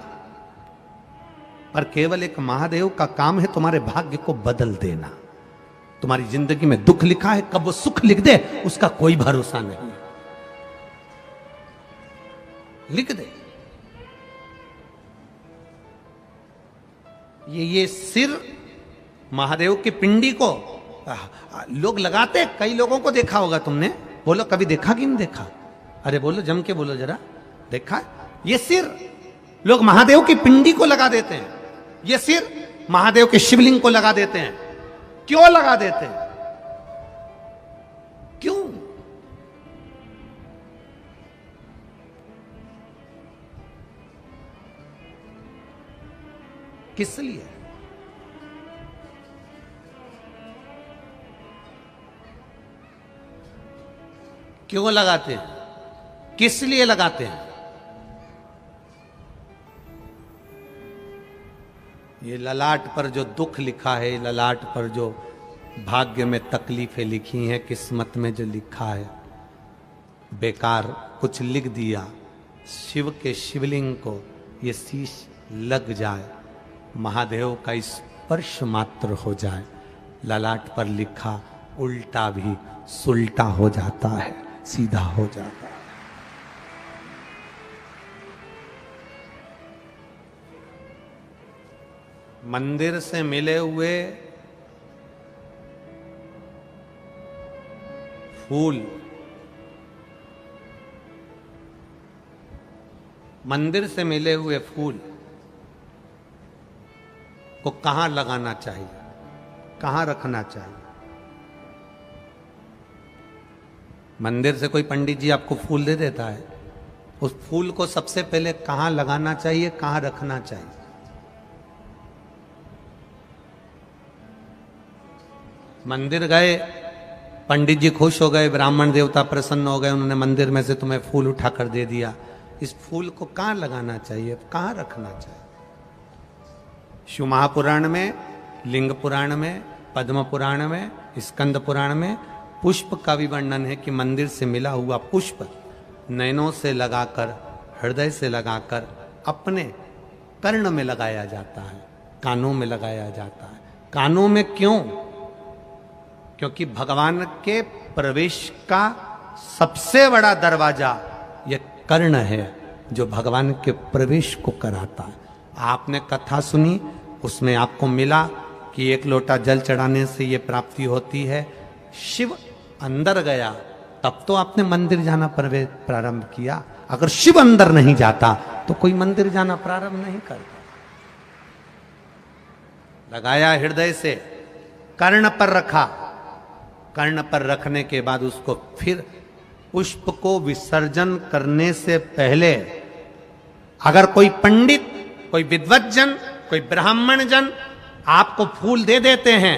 पर केवल एक महादेव का काम है तुम्हारे भाग्य को बदल देना। तुम्हारी जिंदगी में दुख लिखा है, कब वो सुख लिख दे उसका कोई भरोसा नहीं। लिख दे। ये सिर महादेव की पिंडी को लोग लगाते, कई लोगों को देखा होगा तुमने, बोलो कभी देखा कि नहीं देखा? अरे बोलो, जम के बोलो जरा, देखा? ये सिर लोग महादेव की पिंडी को लगा देते हैं, ये सिर महादेव के शिवलिंग को लगा देते हैं। क्यों लगा देते हैं? क्यों? किस लिए? क्यों लगाते हैं? किस लिए लगाते हैं? ये ललाट पर जो दुख लिखा है, ललाट पर जो भाग्य में तकलीफें लिखी हैं, किस्मत में जो लिखा है, बेकार कुछ लिख दिया, शिव के शिवलिंग को ये शीश लग जाए, महादेव का स्पर्श मात्र हो जाए, ललाट पर लिखा उल्टा भी सुल्टा हो जाता है, सीधा हो जाता है। मंदिर से मिले हुए फूल, मंदिर से मिले हुए फूल को कहां लगाना चाहिए, कहां रखना चाहिए? मंदिर से कोई पंडित जी आपको फूल दे देता है, उस फूल को सबसे पहले कहां लगाना चाहिए, कहां रखना चाहिए? मंदिर गए, पंडित जी खुश हो गए, ब्राह्मण देवता प्रसन्न हो गए, उन्होंने मंदिर में से तुम्हें फूल उठाकर दे दिया, इस फूल को कहां लगाना चाहिए, कहां रखना चाहिए? शिव महापुराण में, लिंग पुराण में, पद्म पुराण में, स्कंद पुराण में पुष्प का भी वर्णन है कि मंदिर से मिला हुआ पुष्प नयनों से लगाकर, हृदय से लगाकर अपने कर्ण में लगाया जाता है, कानों में लगाया जाता है। कानों में क्यों? क्योंकि भगवान के प्रवेश का सबसे बड़ा दरवाजा यह कर्ण है, जो भगवान के प्रवेश को कराता है। आपने कथा सुनी, उसमें आपको मिला कि एक लोटा जल चढ़ाने से यह प्राप्ति होती है। शिव अंदर गया तब तो आपने मंदिर जाना प्रारंभ किया। अगर शिव अंदर नहीं जाता तो कोई मंदिर जाना प्रारंभ नहीं करता। लगाया हृदय से, कर्ण पर रखा, कर्ण पर रखने के बाद उसको फिर पुष्प को विसर्जन करने से पहले अगर कोई पंडित, कोई विद्वज्जन, कोई ब्राह्मण जन आपको फूल दे देते हैं,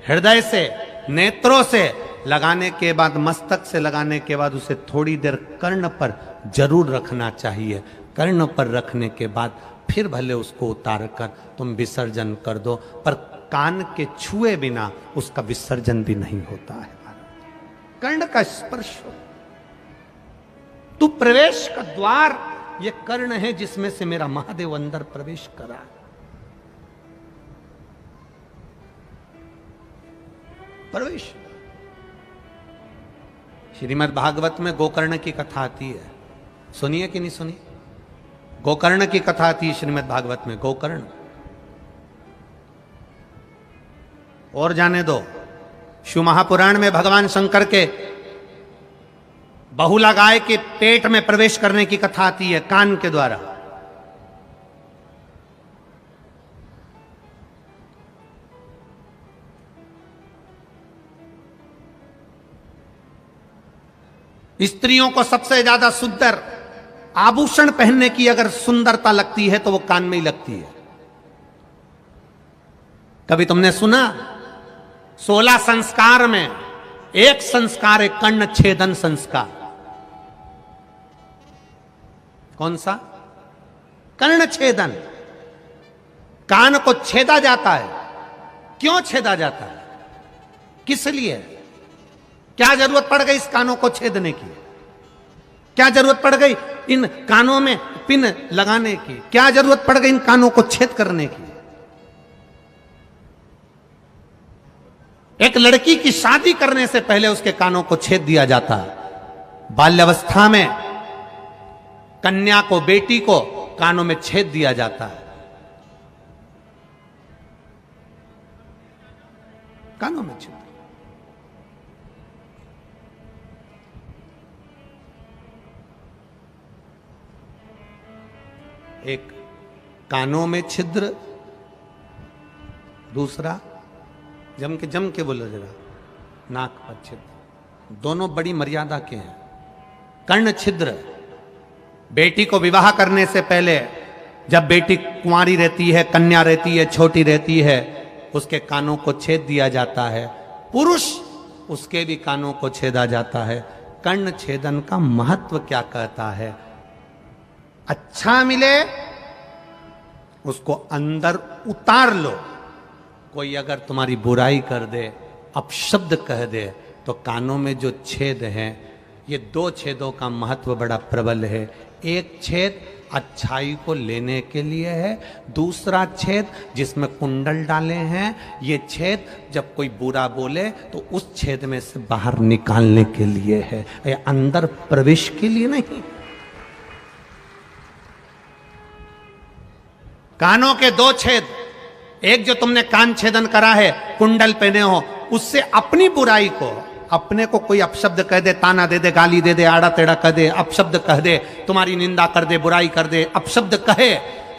हृदय से, नेत्रों से लगाने के बाद, मस्तक से लगाने के बाद उसे थोड़ी देर कर्ण पर जरूर रखना चाहिए। कर्ण पर रखने के बाद फिर भले उसको उतार कर तुम विसर्जन कर दो, पर कान के छुए बिना उसका विसर्जन भी नहीं होता है। कर्ण का स्पर्श हो, तू प्रवेश का द्वार, ये कर्ण है जिसमें से मेरा महादेव अंदर प्रवेश करा। प्रवेश। श्रीमद् भागवत में गोकर्ण की कथा आती है, सुनिए कि नहीं सुनी? गोकर्ण की कथा आती है श्रीमद् भागवत में। गोकर्ण और जाने दो। शिव महापुराण में भगवान शंकर के बहुला गाय के पेट में प्रवेश करने की कथा आती है कान के द्वारा। स्त्रियों को सबसे ज्यादा सुंदर आभूषण पहनने की अगर सुंदरता लगती है तो वो कान में ही लगती है। कभी तुमने सुना 16 संस्कार में एक संस्कार है कर्ण छेदन संस्कार। कौन सा? कर्ण छेदन। कान को छेदा जाता है। क्यों छेदा जाता है? किस लिए? क्या जरूरत पड़ गई इस कानों को छेदने की? क्या जरूरत पड़ गई इन कानों में पिन लगाने की? क्या जरूरत पड़ गई इन कानों को छेद करने की? एक लड़की की शादी करने से पहले उसके कानों को छेद दिया जाता है। बाल्यावस्था में कन्या को, बेटी को कानों में छेद दिया जाता है। कानों में छेद। एक कानों में छिद्र, दूसरा जम के बोलो जरा, नाक पर छिद्र। दोनों बड़ी मर्यादा के हैं। कर्ण छिद्र, बेटी को विवाह करने से पहले जब बेटी कुंवारी रहती है, कन्या रहती है, छोटी रहती है, उसके कानों को छेद दिया जाता है। पुरुष उसके भी कानों को छेदा जाता है। कर्ण छेदन का महत्व क्या कहता है? अच्छा मिले उसको अंदर उतार लो। कोई अगर तुम्हारी बुराई कर दे, अपशब्द कह दे, तो कानों में जो छेद हैं, ये 2 छेदों का महत्व बड़ा प्रबल है। एक छेद अच्छाई को लेने के लिए है, दूसरा छेद जिसमें कुंडल डाले हैं। ये छेद जब कोई बुरा बोले तो उस छेद में से बाहर निकालने के लिए है, ये अंदर प्रवेश के लिए नहीं। कानों के 2 छेद, एक जो तुमने कान छेदन करा है, कुंडल पहने हो, उससे अपनी बुराई को, अपने को कोई अपशब्द कह दे, ताना दे दे, गाली दे दे, आड़ा टेढ़ा कह दे, अपशब्द कह दे, तुम्हारी निंदा कर दे, बुराई कर दे, अपशब्द कहे।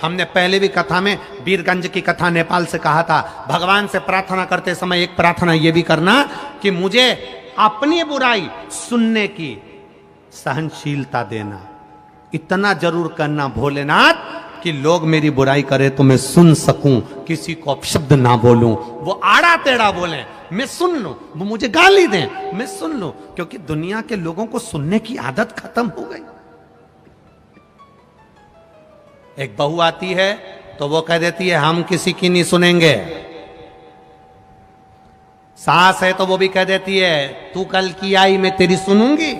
हमने पहले भी कथा में वीरगंज की कथा नेपाल से कहा था, भगवान से प्रार्थना करते समय एक प्रार्थना ये भी करना कि मुझे अपनी बुराई सुनने की सहनशीलता देना। इतना जरूर करना भोलेनाथ कि लोग मेरी बुराई करे तो मैं सुन सकूं, किसी को अपशब्द ना बोलूं, वो आड़ा टेढ़ा बोले मैं सुन लूं, वो मुझे गाली दें मैं सुन लूं। क्योंकि दुनिया के लोगों को सुनने की आदत खत्म हो गई। एक बहू आती है तो वो कह देती है हम किसी की नहीं सुनेंगे। सास है तो वो भी कह देती है तू कल की आई मैं तेरी सुनूंगी।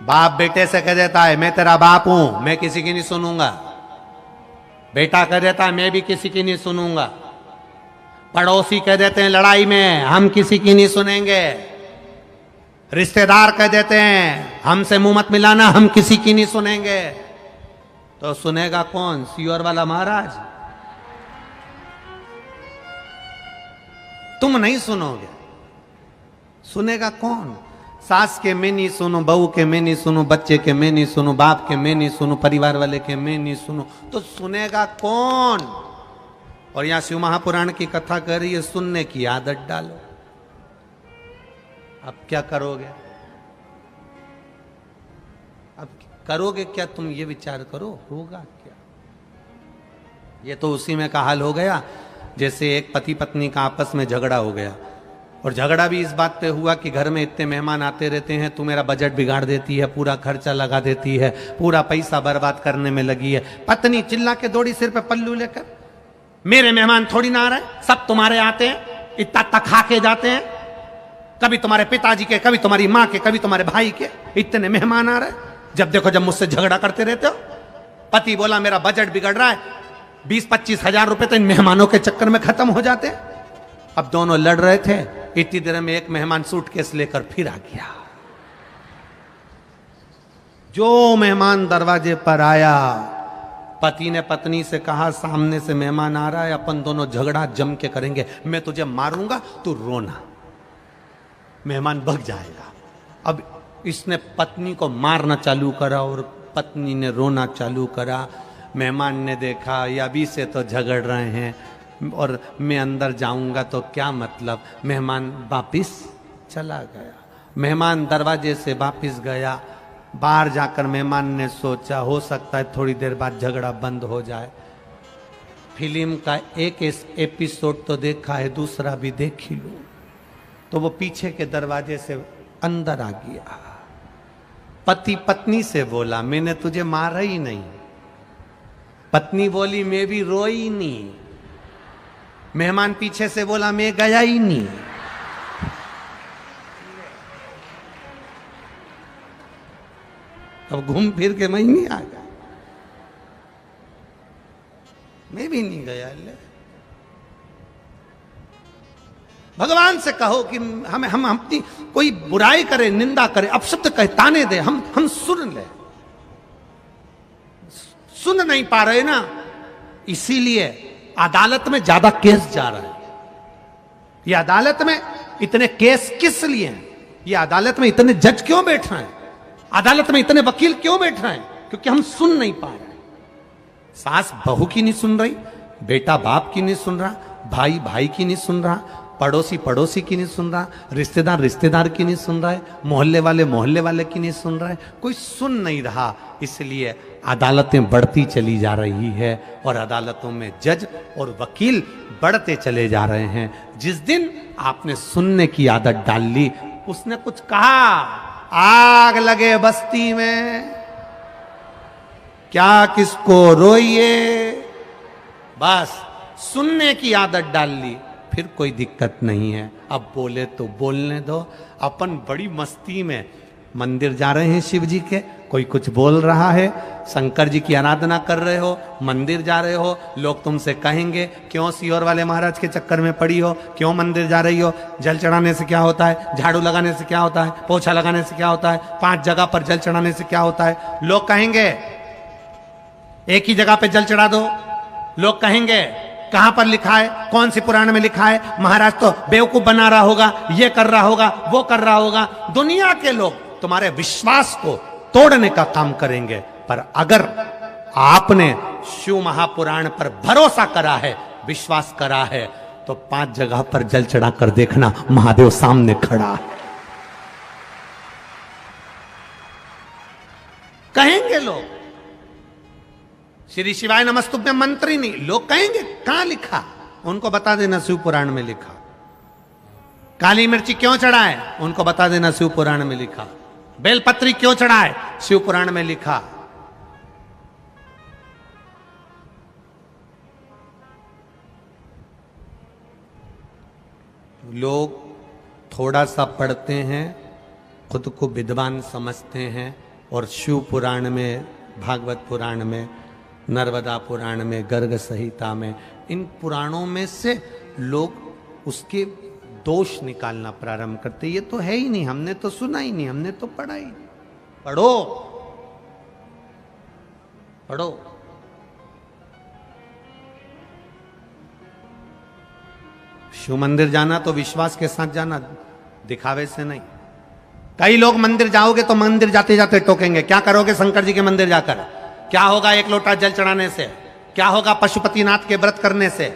बाप बेटे से कह देता है मैं तेरा बाप हूं, मैं किसी की नहीं सुनूंगा। बेटा कह देता है मैं भी किसी की नहीं सुनूंगा। पड़ोसी कह देते हैं लड़ाई में हम किसी की नहीं सुनेंगे। रिश्तेदार कह देते हैं हमसे मुंह मत मिलाना, हम किसी की नहीं सुनेंगे। तो सुनेगा कौन? सियोर वाला महाराज। तुम नहीं सुनोगे, सुनेगा कौन? सास के मैं नहीं सुनो, बहू के मैं नहीं सुनो, बच्चे के मैं नहीं सुनो, बाप के मैं नहीं सुनो, परिवार वाले के मैं नहीं सुनो, तो सुनेगा कौन? और यहां शिव महापुराण की कथा कर रही है सुनने की आदत डालो। अब क्या करोगे? अब करोगे क्या? तुम ये विचार करो, होगा क्या? ये तो उसी में का हाल हो गया जैसे एक पति पत्नी का आपस में झगड़ा हो गया, और झगड़ा भी इस बात पे हुआ कि घर में इतने मेहमान आते रहते हैं, तू मेरा बजट बिगाड़ देती है, पूरा खर्चा लगा देती है, पूरा पैसा बर्बाद करने में लगी है। पत्नी चिल्ला के दौड़ी सिर पे पल्लू लेकर, मेरे मेहमान थोड़ी ना आ रहे, सब तुम्हारे आते हैं, इतना तक खा के जाते हैं, कभी तुम्हारे पिताजी के, कभी तुम्हारी माँ के, कभी तुम्हारे भाई के, इतने मेहमान आ रहे, जब देखो जब मुझसे झगड़ा करते रहते हो। पति बोला मेरा बजट बिगड़ रहा है, 20-25 हजार रुपए तो इन मेहमानों के चक्कर में खत्म हो जाते। अब दोनों लड़ रहे थे, इतनी देर में एक मेहमान सूटकेस लेकर फिर आ गया। जो मेहमान दरवाजे पर आया पति ने पत्नी से कहा सामने से मेहमान आ रहा है, अपन दोनों झगड़ा जम के करेंगे, मैं तुझे मारूंगा तू रोना। मेहमान भग जाएगा। अब इसने पत्नी को मारना चालू करा और पत्नी ने रोना चालू करा। मेहमान ने देखा ये अभी से तो झगड़ रहे हैं और मैं अंदर जाऊंगा तो क्या मतलब। मेहमान वापिस चला गया। मेहमान दरवाजे से वापिस गया। बाहर जाकर मेहमान ने सोचा हो सकता है थोड़ी देर बाद झगड़ा बंद हो जाए। फिल्म का एक एपिसोड तो देखा है, दूसरा भी देख ही लूं। तो वो पीछे के दरवाजे से अंदर आ गया। पति पत्नी से बोला मैंने तुझे मारा ही नहीं। पत्नी बोली मैं भी रोई नहीं। मेहमान पीछे से बोला मैं गया ही नहीं। अब घूम फिर के मैं नहीं आ गया, मैं भी नहीं गया। भगवान से कहो कि हम अपनी कोई बुराई करे, निंदा करे, अपशब्द कहे, ताने दे, हम सुन ले। सुन नहीं पा रहे ना, इसीलिए अदालत में ज्यादा केस जा रहा है। ये अदालत में इतने केस किस लिए हैं? ये अदालत में इतने जज क्यों बैठ रहे हैं? अदालत में इतने वकील क्यों बैठ रहे हैं? क्योंकि हम सुन नहीं पा रहे। सास बहू की नहीं सुन रही, बेटा बाप की नहीं सुन रहा, भाई भाई की नहीं सुन रहा, पड़ोसी पड़ोसी की नहीं सुन रहा, रिश्तेदार रिश्तेदार की नहीं सुन रहा है, मोहल्ले वाले की नहीं सुन रहा है, कोई सुन नहीं रहा। इसलिए अदालतें बढ़ती चली जा रही है और अदालतों में जज और वकील बढ़ते चले जा रहे हैं। जिस दिन आपने सुनने की आदत डाल ली, उसने कुछ कहा, आग लगे बस्ती में, क्या किसको रोइए, बस सुनने की आदत डाल ली, फिर कोई दिक्कत नहीं है। अब बोले तो बोलने दो। अपन बड़ी मस्ती में मंदिर जा रहे हैं शिव जी के, कोई कुछ बोल रहा है, शंकर जी की आराधना कर रहे हो, मंदिर जा रहे हो, लोग तुमसे कहेंगे क्यों सीहोर वाले महाराज के चक्कर में पड़ी हो, क्यों मंदिर जा रही हो, जल चढ़ाने से क्या होता है, झाड़ू लगाने से क्या होता है, पोछा लगाने से क्या होता है, 5 जगह पर जल चढ़ाने से क्या होता है। लोग कहेंगे एक ही जगह पे जल चढ़ा दो। लोग कहेंगे कहां पर लिखा है, कौन सी पुराण में लिखा है, महाराज तो बेवकूफ बना रहा होगा, ये कर रहा होगा, वो कर रहा होगा। दुनिया के लोग तुम्हारे विश्वास को तोड़ने का काम करेंगे, पर अगर आपने शिव महापुराण पर भरोसा करा है, विश्वास करा है, तो 5 जगह पर जल चढ़ा कर देखना, महादेव सामने खड़ा है। कहेंगे लोग श्री शिवाय नमस्तुभ्यम मंत्री नहीं, लोग कहेंगे कहां लिखा, उनको बता देना शिव पुराण में लिखा। काली मिर्ची क्यों चढ़ाए, उनको बता देना शिव पुराण में लिखा। बेलपत्री क्यों चढ़ाए, शिव पुराण में लिखा। लोग थोड़ा सा पढ़ते हैं, खुद को विद्वान समझते हैं और शिव पुराण में, भागवत पुराण में, नर्मदा पुराण में, गर्ग संहिता में, इन पुराणों में से लोग उसके दोष निकालना प्रारंभ करते। ये तो है ही नहीं, हमने तो सुना ही नहीं, हमने तो पढ़ा ही नहीं। पढ़ो पढ़ो। शिव मंदिर जाना तो विश्वास के साथ जाना, दिखावे से नहीं। कई लोग मंदिर जाओगे तो मंदिर जाते जाते टोकेंगे, क्या करोगे शंकर जी के मंदिर जाकर, क्या होगा एक लोटा जल चढ़ाने से, क्या होगा पशुपतिनाथ के व्रत करने से।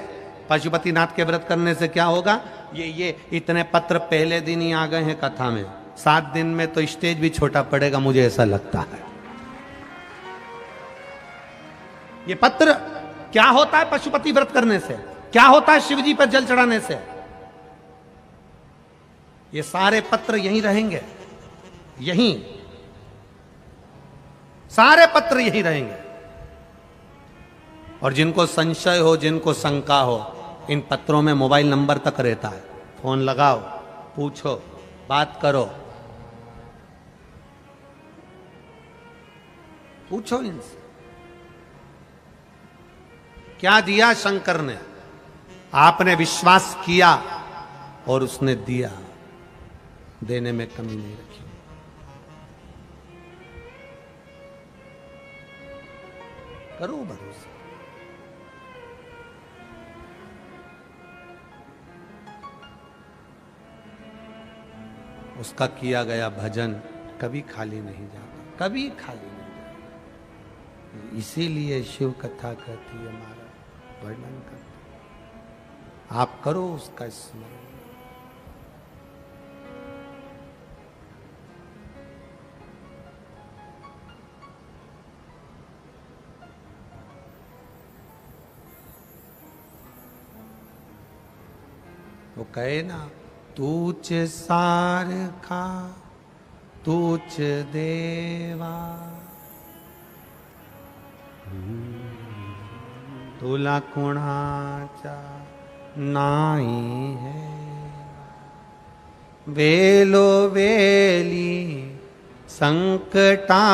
पशुपतिनाथ के व्रत करने से क्या होगा, ये इतने पत्र पहले दिन ही आ गए हैं कथा में, 7 दिन में तो स्टेज भी छोटा पड़ेगा, मुझे ऐसा लगता है। ये पत्र क्या होता है पशुपति व्रत करने से, क्या होता है शिव जी पर जल चढ़ाने से। ये सारे पत्र यहीं रहेंगे, यहीं सारे पत्र यहीं रहेंगे। और जिनको संशय हो, जिनको शंका हो, इन पत्रों में मोबाइल नंबर तक रहता है, फोन लगाओ, पूछो, बात करो, पूछो इनसे क्या दिया शंकर ने। आपने विश्वास किया और उसने दिया, देने में कमी नहीं रखी। करो भरोसा। उसका किया गया भजन कभी खाली नहीं जाता, कभी खाली नहीं जाता। इसीलिए शिव कथा कहती है, हमारा वर्णन करती। आप करो उसका स्मरण। वो कहे ना, तूच सार खा तूच देवा, तुला कुणाचा नाही है, वेलो वेली संकटा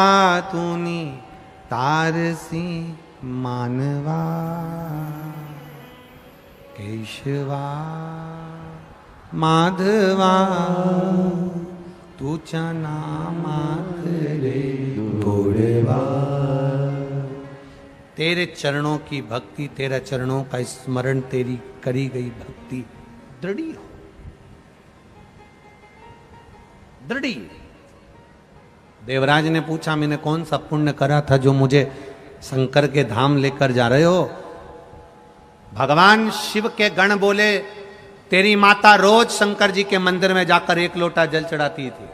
तुनी तारसी मानवा, केशवा माधवा तुझ्या नामात रे गोडवा। तेरे चरणों की भक्ति, तेरा चरणों का स्मरण, तेरी करी गई भक्ति दृढ़ी हो, दृढ़ी। देवराज ने पूछा, मैंने कौन सा पुण्य करा था जो मुझे शंकर के धाम लेकर जा रहे हो? भगवान शिव के गण बोले, तेरी माता रोज शंकर जी के मंदिर में जाकर 1 लोटा जल चढ़ाती थी।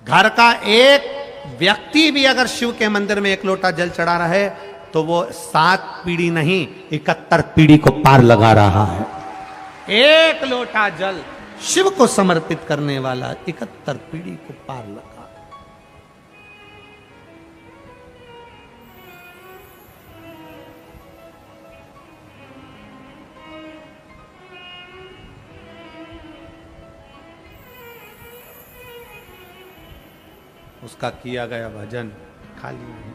घर का एक व्यक्ति भी अगर शिव के मंदिर में 1 लोटा जल चढ़ा रहा है तो वो 7 पीढ़ी नहीं 71 पीढ़ी को पार लगा रहा है। 1 लोटा जल शिव को समर्पित करने वाला 71 पीढ़ी को पार लगा। उसका किया गया भजन खाली नहीं।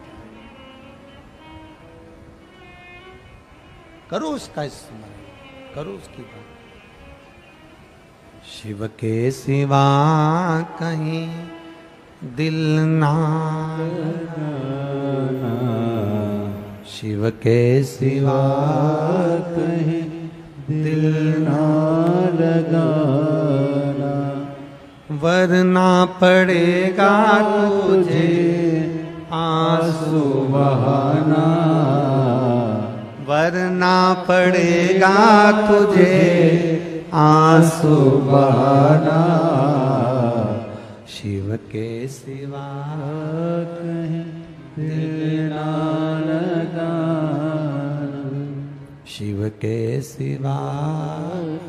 करो उसका स्मरण, करो उसकी बात। शिव के सिवा कहीं दिल ना लगाना, शिव के सिवा कहीं दिल ना लगाना, वरना पड़ेगा तुझे आंसू बहाना, वरना पड़ेगा तुझे आंसू बहाना, शिव के सिवा कहीं दिल ना लगाना, शिव के सिवा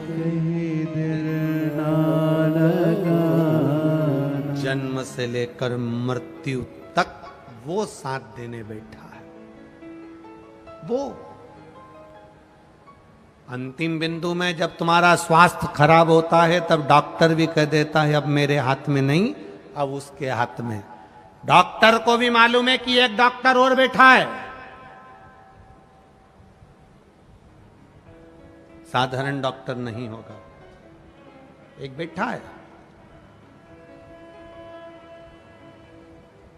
कहीं दिल ना लगाना। जन्म से लेकर मृत्यु तक वो साथ देने बैठा है। वो अंतिम बिंदु में जब तुम्हारा स्वास्थ्य खराब होता है तब डॉक्टर भी कह देता है अब मेरे हाथ में नहीं, अब उसके हाथ में। डॉक्टर को भी मालूम है कि एक डॉक्टर और बैठा है। साधारण डॉक्टर नहीं होगा, एक बैठा है,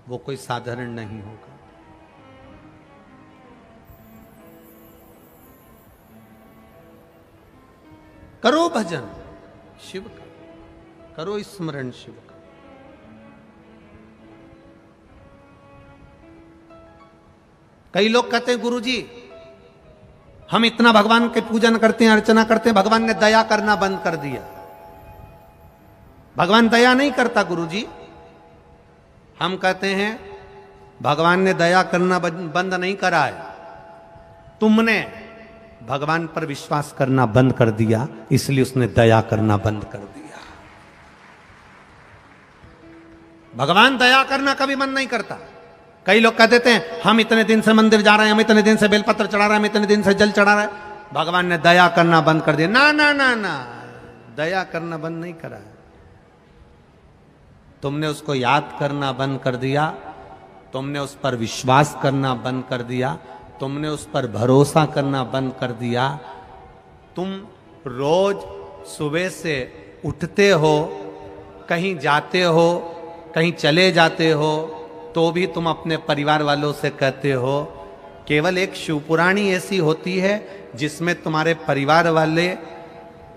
वो कोई साधारण नहीं होगा। करो भजन शिव का, करो स्मरण शिव का। कई लोग कहते हैं गुरुजी हम इतना भगवान के पूजन करते हैं, अर्चना करते हैं, भगवान ने दया करना बंद कर दिया। भगवान दया नहीं करता गुरुजी। हम कहते हैं भगवान ने दया करना बंद नहीं करा है, तुमने भगवान पर विश्वास करना बंद कर दिया, इसलिए उसने दया करना बंद कर दिया। भगवान दया करना कभी मन नहीं करता। कई लोग कह देते हैं हम इतने दिन से मंदिर जा रहे हैं, हम इतने दिन से बेलपत्र चढ़ा रहे हैं, हम इतने दिन से जल चढ़ा रहे हैं, भगवान ने दया करना बंद कर दिया। ना ना ना ना, दया करना बंद नहीं करा। तुमने उसको याद करना बंद कर दिया, तुमने उस पर विश्वास करना बंद कर दिया, तुमने उस पर भरोसा करना बंद कर दिया। तुम रोज सुबह से उठते हो, कहीं जाते हो, कहीं चले जाते हो, तो भी तुम अपने परिवार वालों से कहते हो केवल एक शिवपुराणी ऐसी होती है जिसमें तुम्हारे परिवार वाले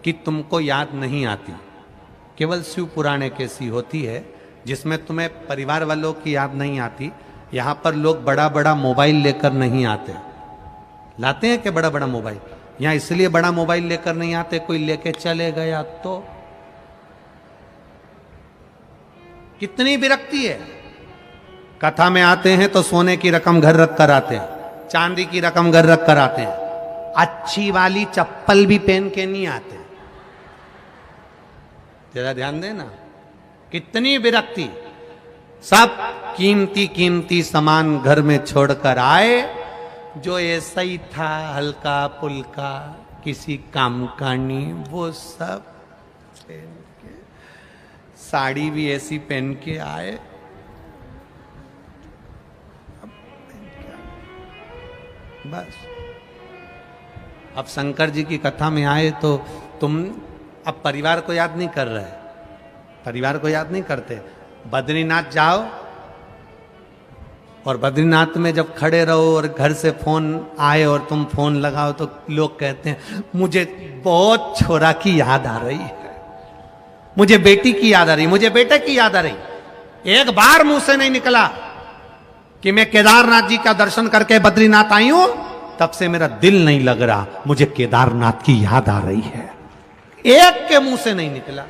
की तुमको याद नहीं आती। केवल शिवपुराण एक ऐसी होती है जिसमें तुम्हें परिवार वालों की याद नहीं आती। यहां पर लोग बड़ा बड़ा मोबाइल लेकर नहीं आते। लाते हैं कि बड़ा बड़ा मोबाइल, यहां इसलिए बड़ा मोबाइल लेकर नहीं आते, कोई लेके चले गया तो। कितनी विरक्ति है। कथा में आते हैं तो सोने की रकम घर रख कर आते हैं, चांदी की रकम घर रख कर आते हैं, अच्छी वाली चप्पल भी पहन के नहीं आते। जरा ध्यान देना, कितनी विरक्ति। सब कीमती कीमती सामान घर में छोड़कर आए, जो ऐसा ही था हल्का पुल्का किसी काम का नहीं, वो सब पहन के, साड़ी भी ऐसी पहन के आए। बस अब शंकर जी की कथा में आए तो तुम अब परिवार को याद नहीं कर रहे, परिवार को याद नहीं करते। बद्रीनाथ जाओ और बद्रीनाथ में जब खड़े रहो और घर से फोन आए और तुम फोन लगाओ तो लोग कहते हैं मुझे बहुत छोरा की याद आ रही है, मुझे बेटी की याद आ रही, मुझे बेटे की याद आ रही। एक बार मुंह से नहीं निकला कि मैं केदारनाथ जी का दर्शन करके बद्रीनाथ आई हूं, तब से मेरा दिल नहीं लग रहा, मुझे केदारनाथ की याद आ रही है। एक के मुंह से नहीं निकला।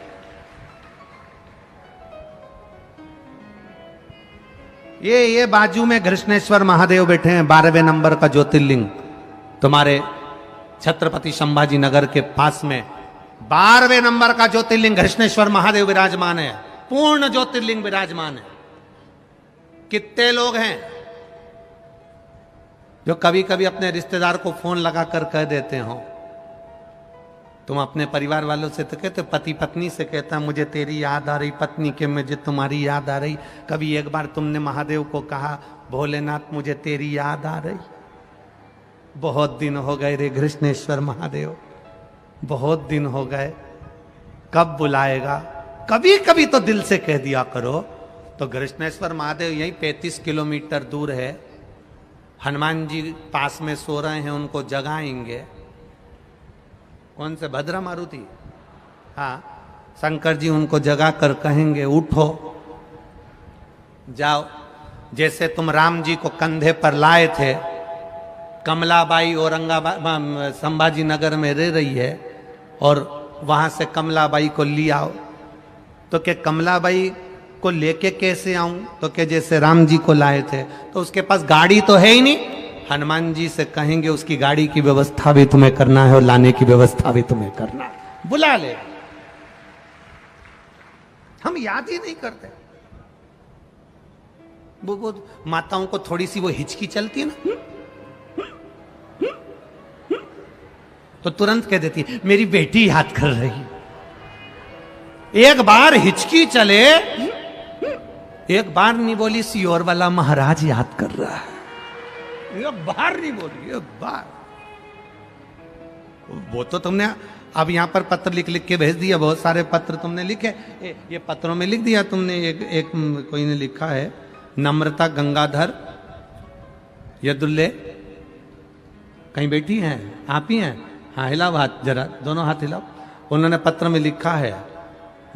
ये बाजू में कृष्णेश्वर महादेव बैठे हैं, 12वें नंबर का ज्योतिर्लिंग तुम्हारे छत्रपति संभाजी नगर के पास में 12वें नंबर का ज्योतिर्लिंग कृष्णेश्वर महादेव विराजमान है, पूर्ण ज्योतिर्लिंग विराजमान है। कितने लोग हैं जो कभी कभी अपने रिश्तेदार को फोन लगाकर कह देते हो, तुम अपने परिवार वालों से तो कहते, पति पत्नी से कहता मुझे तेरी याद आ रही, पत्नी के मुझे तुम्हारी याद आ रही। कभी एक बार तुमने महादेव को कहा भोलेनाथ मुझे तेरी याद आ रही, बहुत दिन हो गए रे कृष्णेश्वर महादेव, बहुत दिन हो गए, कब बुलाएगा। कभी कभी तो दिल से कह दिया करो। तो कृष्णेश्वर महादेव यही 35 किलोमीटर दूर है, हनुमान जी पास में सो रहे हैं, उनको जगाएंगे। कौन से भद्रा मारुति, हाँ, शंकर जी उनको जगा कर कहेंगे उठो जाओ। जैसे तुम राम जी को कंधे पर लाए थे, कमलाबाई औरंगाबाद संभाजी नगर में रह रही है और वहां से कमलाबाई को ले आओ, तो क्या कमलाबाई को लेके कैसे आऊं, तो क्या जैसे राम जी को लाए थे। तो उसके पास गाड़ी तो है ही नहीं, हनुमान जी से कहेंगे उसकी गाड़ी की व्यवस्था भी तुम्हें करना है और लाने की व्यवस्था भी तुम्हें करना है, बुला ले। हम याद ही नहीं करते। वो माताओं को थोड़ी सी वो हिचकी चलती है ना, तो तुरंत कह देती मेरी बेटी याद कर रही। एक बार हिचकी चले, एक बार नहीं बोली सियोर वाला महाराज याद कर रहा है, एक बार नहीं बोली, एक बार। वो तो तुमने अब यहां पर पत्र लिख लिख के भेज दिया, बहुत सारे पत्र तुमने लिखे, ये पत्रों में लिख दिया तुमने। एक कोई ने लिखा है नम्रता गंगाधर यदुल्ले, कहीं बैठी हैं आप ही हैं, हाँ हिलाओ हाथ जरा, दोनों हाथ हिलाओ। उन्होंने पत्र में लिखा है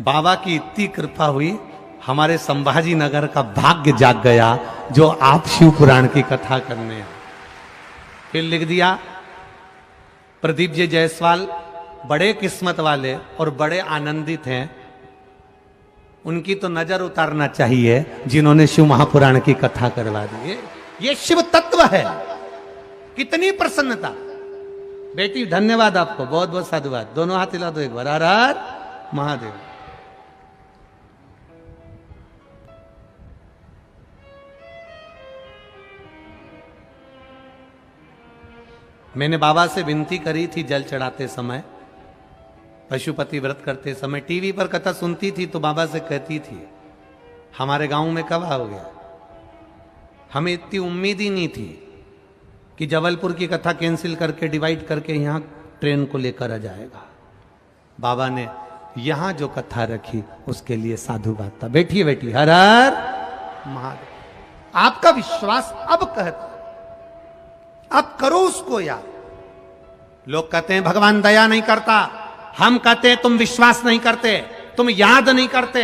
बाबा की इतनी कृपा हुई, हमारे संभाजी नगर का भाग्य जाग गया जो आप शिव पुराण की कथा करने। फिर लिख दिया प्रदीप जी जायसवाल बड़े किस्मत वाले और बड़े आनंदित हैं, उनकी तो नजर उतारना चाहिए जिन्होंने शिव महापुराण की कथा करवा दी। ये शिव तत्व है। कितनी प्रसन्नता। बेटी धन्यवाद आपको, बहुत बहुत साधुवाद। दोनों हाथ हिला दो एक बार, हर हर महादेव। मैंने बाबा से विनती करी थी जल चढ़ाते समय, पशुपति व्रत करते समय, टीवी पर कथा सुनती थी तो बाबा से कहती थी हमारे गांव में कब आओगे। हमें इतनी उम्मीद ही नहीं थी कि जबलपुर की कथा कैंसिल करके डिवाइड करके यहां ट्रेन को लेकर आ जाएगा। बाबा ने यहां जो कथा रखी उसके लिए साधुवाद था। बैठिए बैठिए, हर हर महादेव। आपका विश्वास अब कहता अब करो उसको याद। लोग कहते हैं भगवान दया नहीं करता, हम कहते हैं तुम विश्वास नहीं करते, तुम याद नहीं करते।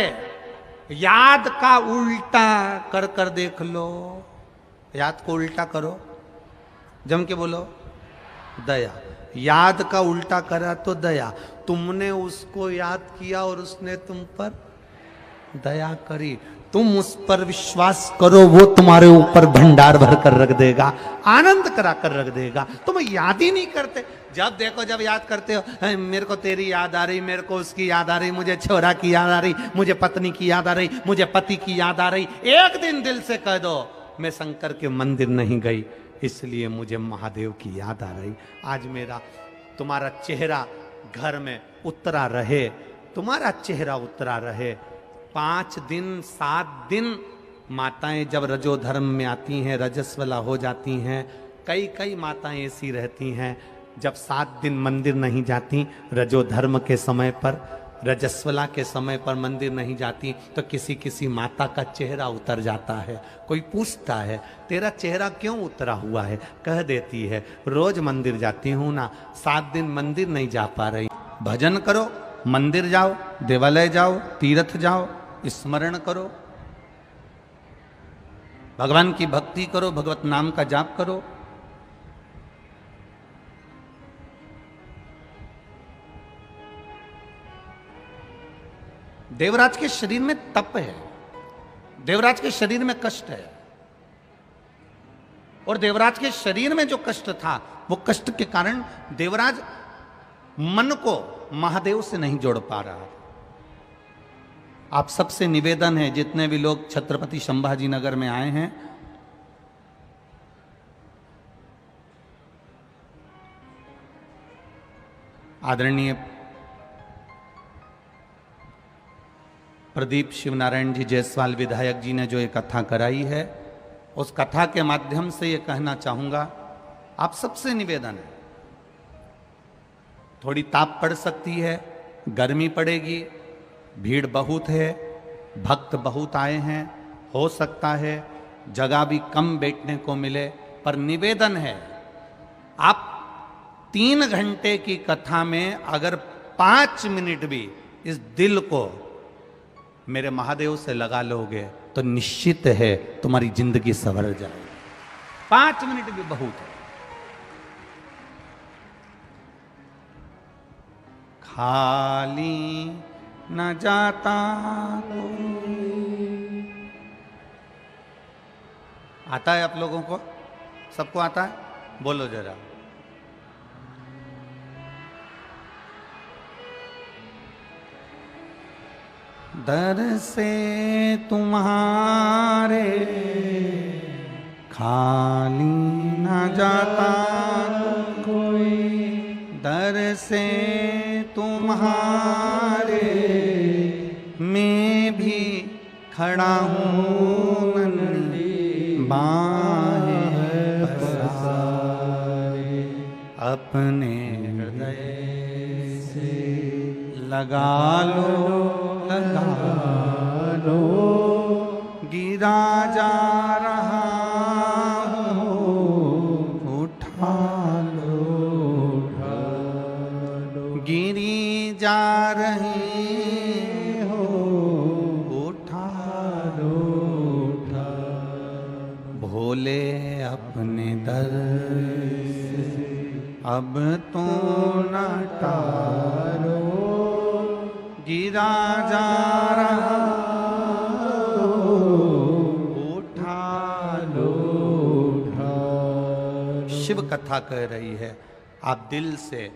याद का उल्टा कर कर देख लो, याद को उल्टा करो, जम के बोलो दया। याद का उल्टा करा तो दया, तुमने उसको याद किया और उसने तुम पर दया करी। तुम उस पर विश्वास करो, वो तुम्हारे ऊपर भंडार भर कर रख देगा, आनंद करा कर रख देगा। तुम याद ही नहीं करते। जब देखो जब याद करते हो, मेरे को तेरी याद आ रही, मेरे को उसकी याद आ रही, मुझे छोरा की याद आ रही, मुझे पत्नी की याद आ रही, मुझे पति की याद आ रही। एक दिन दिल से कह दो मैं शंकर के मंदिर नहीं गई, इसलिए मुझे महादेव की याद आ रही। आज मेरा तुम्हारा चेहरा घर में उतरा रहे, तुम्हारा चेहरा उतरा रहे। 5 दिन 7 दिन माताएं जब रजोधर्म में आती हैं, रजस्वला हो जाती हैं। कई माताएं ऐसी रहती हैं जब 7 दिन मंदिर नहीं जाती, रजोधर्म के समय पर, रजस्वला के समय पर मंदिर नहीं जाती, तो किसी किसी माता का चेहरा उतर जाता है। कोई पूछता है तेरा चेहरा क्यों उतरा हुआ है, कह देती है रोज मंदिर जाती हूं ना, 7 दिन मंदिर नहीं जा पा रही। भजन करो, मंदिर जाओ, देवालय जाओ, तीर्थ जाओ, स्मरण करो, भगवान की भक्ति करो, भगवत नाम का जाप करो। देवराज के शरीर में तप है, देवराज के शरीर में कष्ट है, और देवराज के शरीर में जो कष्ट था, वो कष्ट के कारण देवराज मन को महादेव से नहीं जोड़ पा रहा। आप सबसे निवेदन है, जितने भी लोग छत्रपति संभाजी नगर में आए हैं, आदरणीय प्रदीप शिवनारायण जी जायसवाल विधायक जी ने जो ये कथा कराई है, उस कथा के माध्यम से ये कहना चाहूंगा, आप सबसे निवेदन है, थोड़ी ताप पड़ सकती है, गर्मी पड़ेगी, भीड़ बहुत है, भक्त बहुत आए हैं, हो सकता है जगह भी कम बैठने को मिले, पर निवेदन है आप 3 घंटे की कथा में अगर 5 मिनट भी इस दिल को मेरे महादेव से लगा लोगे तो निश्चित है तुम्हारी जिंदगी संवर जाएगी। 5 मिनट भी बहुत है। खाली न जाता आता है आप लोगों को, सबको आता है, बोलो जरा। दर से तुम्हारे खाली न जाता कोई, दर से तुम्हारे मैं भी खड़ा हूँ, नन्ही बाहें पसारे, अपने हृदय से लगा लो, लगा लो, गिरा जा रहा हूँ, उठा लो, उठा लो, गिरी जा रही हो, उठा लो, उठा लो, भोले अपने दर से अब तो न टारो, गिरा जा रहा उठा लो, उठा। शिव कथा कह रही है, आप दिल से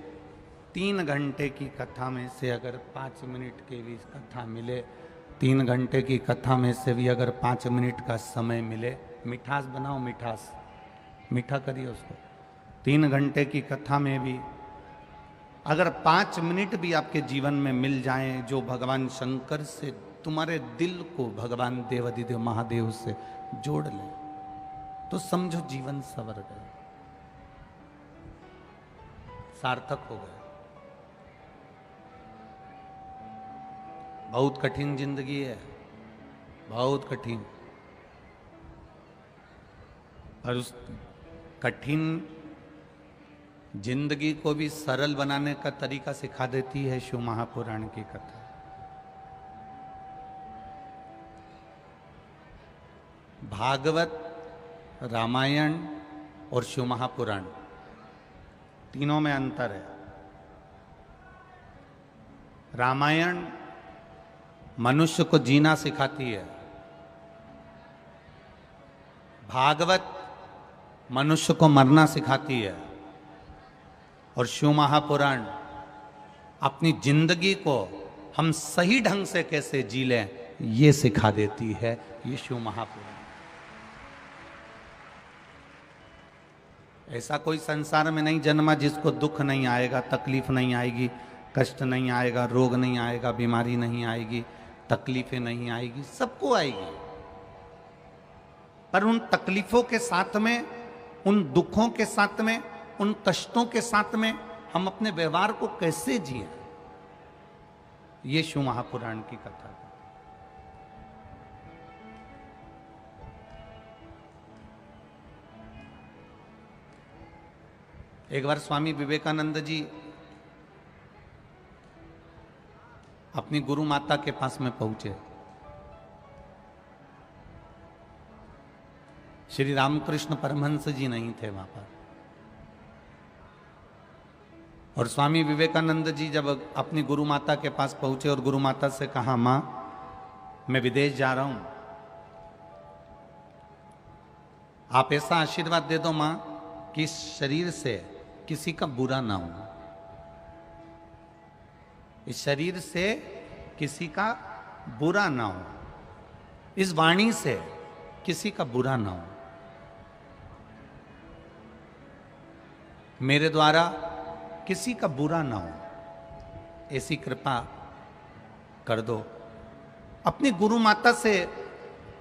3 घंटे की कथा में से अगर 5 मिनट के भी कथा मिले, 3 घंटे की कथा में से भी अगर 5 मिनट का समय मिले, मिठास बनाओ, मिठास मीठा करिए उसको। 3 घंटे की कथा में भी अगर 5 मिनट भी आपके जीवन में मिल जाएं, जो भगवान शंकर से तुम्हारे दिल को भगवान देवाधिदेव महादेव से जोड़ ले, तो समझो जीवन सवर गया, सार्थक हो गया। बहुत कठिन जिंदगी है, बहुत कठिन, और उस कठिन जिंदगी को भी सरल बनाने का तरीका सिखा देती है शिव महापुराण की कथा। भागवत, रामायण और शिव महापुराण तीनों में अंतर है। रामायण मनुष्य को जीना सिखाती है, भागवत मनुष्य को मरना सिखाती है, और शिव महापुराण अपनी जिंदगी को हम सही ढंग से कैसे जी लें ये सिखा देती है ये शिव महापुराण। ऐसा कोई संसार में नहीं जन्मा जिसको दुख नहीं आएगा, तकलीफ नहीं आएगी, कष्ट नहीं आएगा, रोग नहीं आएगा, बीमारी नहीं आएगी, तकलीफें नहीं आएगी, सबको आएगी। पर उन तकलीफों के साथ में, उन दुखों के साथ में, उन कष्टों के साथ में हम अपने व्यवहार को कैसे जिए, ये शिव महापुराण की कथा है। एक बार स्वामी विवेकानंद जी अपनी गुरु माता के पास में पहुंचे। श्री रामकृष्ण परमहंस जी नहीं थे वहां पर, और स्वामी विवेकानंद जी जब अपनी गुरु माता के पास पहुंचे और गुरु माता से कहा, मां मैं विदेश जा रहा हूं, आप ऐसा आशीर्वाद दे दो मां कि इस शरीर से किसी का बुरा ना हो, इस शरीर से किसी का बुरा ना हो, इस वाणी से किसी का बुरा ना हो, मेरे द्वारा किसी का बुरा ना हो, ऐसी कृपा कर दो। अपनी गुरु माता से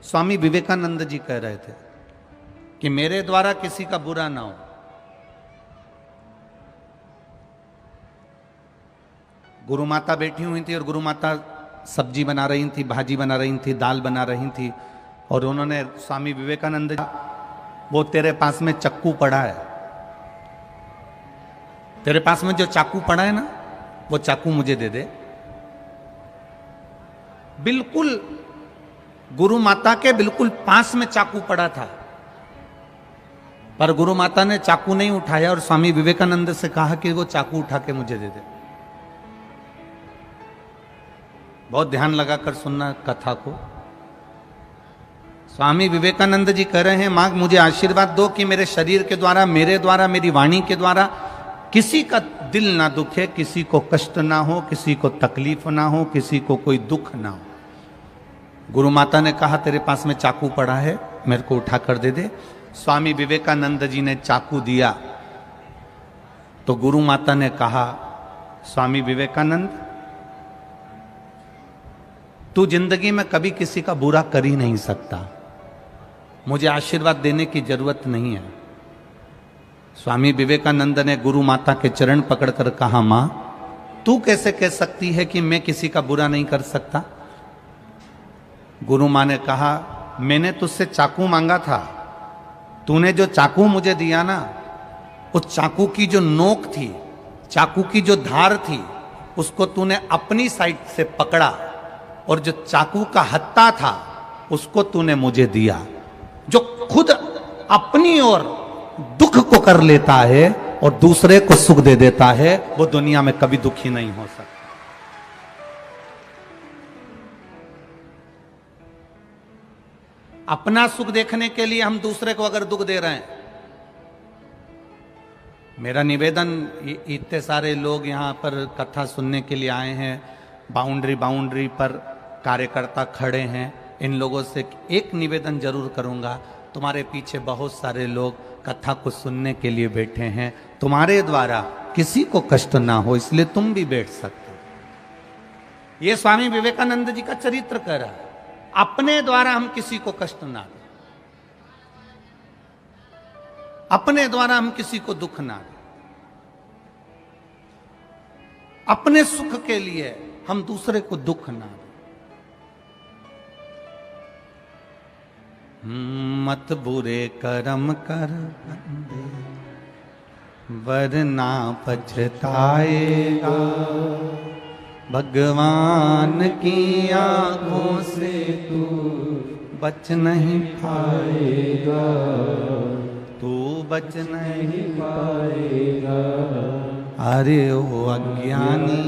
स्वामी विवेकानंद जी कह रहे थे कि मेरे द्वारा किसी का बुरा ना हो। गुरु माता बैठी हुई थी और गुरु माता सब्जी बना रही थी, भाजी बना रही थी, दाल बना रही थी, और उन्होंने स्वामी विवेकानंद जी, वो तेरे पास में चक्कू पड़ा है, तेरे पास में जो चाकू पड़ा है ना, वो चाकू मुझे दे दे। बिल्कुल गुरु माता के बिल्कुल पास में चाकू पड़ा था, पर गुरु माता ने चाकू नहीं उठाया और स्वामी विवेकानंद से कहा कि वो चाकू उठा के मुझे दे दे। बहुत ध्यान लगाकर सुनना कथा को। स्वामी विवेकानंद जी कह रहे हैं, मां मुझे आशीर्वाद दो कि मेरे शरीर के द्वारा, मेरे द्वारा, मेरी वाणी के द्वारा किसी का दिल ना दुखे, किसी को कष्ट ना हो, किसी को तकलीफ ना हो, किसी को कोई दुख ना हो। गुरु माता ने कहा तेरे पास में चाकू पड़ा है, मेरे को उठा कर दे दे। स्वामी विवेकानंद जी ने चाकू दिया तो गुरु माता ने कहा, स्वामी विवेकानंद तू जिंदगी में कभी किसी का बुरा कर ही नहीं सकता, मुझे आशीर्वाद देने की जरूरत नहीं है। स्वामी विवेकानंद ने गुरु माता के चरण पकड़कर कहा, मां तू कैसे कह सकती है कि मैं किसी का बुरा नहीं कर सकता। गुरु मां ने कहा, मैंने तुझसे चाकू मांगा था, तूने जो चाकू मुझे दिया ना, उस चाकू की जो नोक थी, चाकू की जो धार थी, उसको तूने अपनी साइड से पकड़ा, और जो चाकू का हत्था था उसको तूने मुझे दिया। जो खुद अपनी ओर दुख को कर लेता है और दूसरे को सुख दे देता है, वो दुनिया में कभी दुखी नहीं हो सकता। अपना सुख देखने के लिए हम दूसरे को अगर दुख दे रहे हैं, मेरा निवेदन, इतने सारे लोग यहां पर कथा सुनने के लिए आए हैं, बाउंड्री पर कार्यकर्ता खड़े हैं, इन लोगों से एक निवेदन जरूर करूंगा, तुम्हारे पीछे बहुत सारे लोग कथा को सुनने के लिए बैठे हैं, तुम्हारे द्वारा किसी को कष्ट ना हो इसलिए तुम भी बैठ सकते हो। ये स्वामी विवेकानंद जी का चरित्र कह रहा है, अपने द्वारा हम किसी को कष्ट ना दें, अपने द्वारा हम किसी को दुख ना दें, अपने सुख के लिए हम दूसरे को दुख ना दें। मत बुरे कर्म कर बंदे, वरना पछताएगा। भगवान की आंखों से तू बच नहीं पाएगा, तू बच नहीं पाएगा। अरे ओ अज्ञानी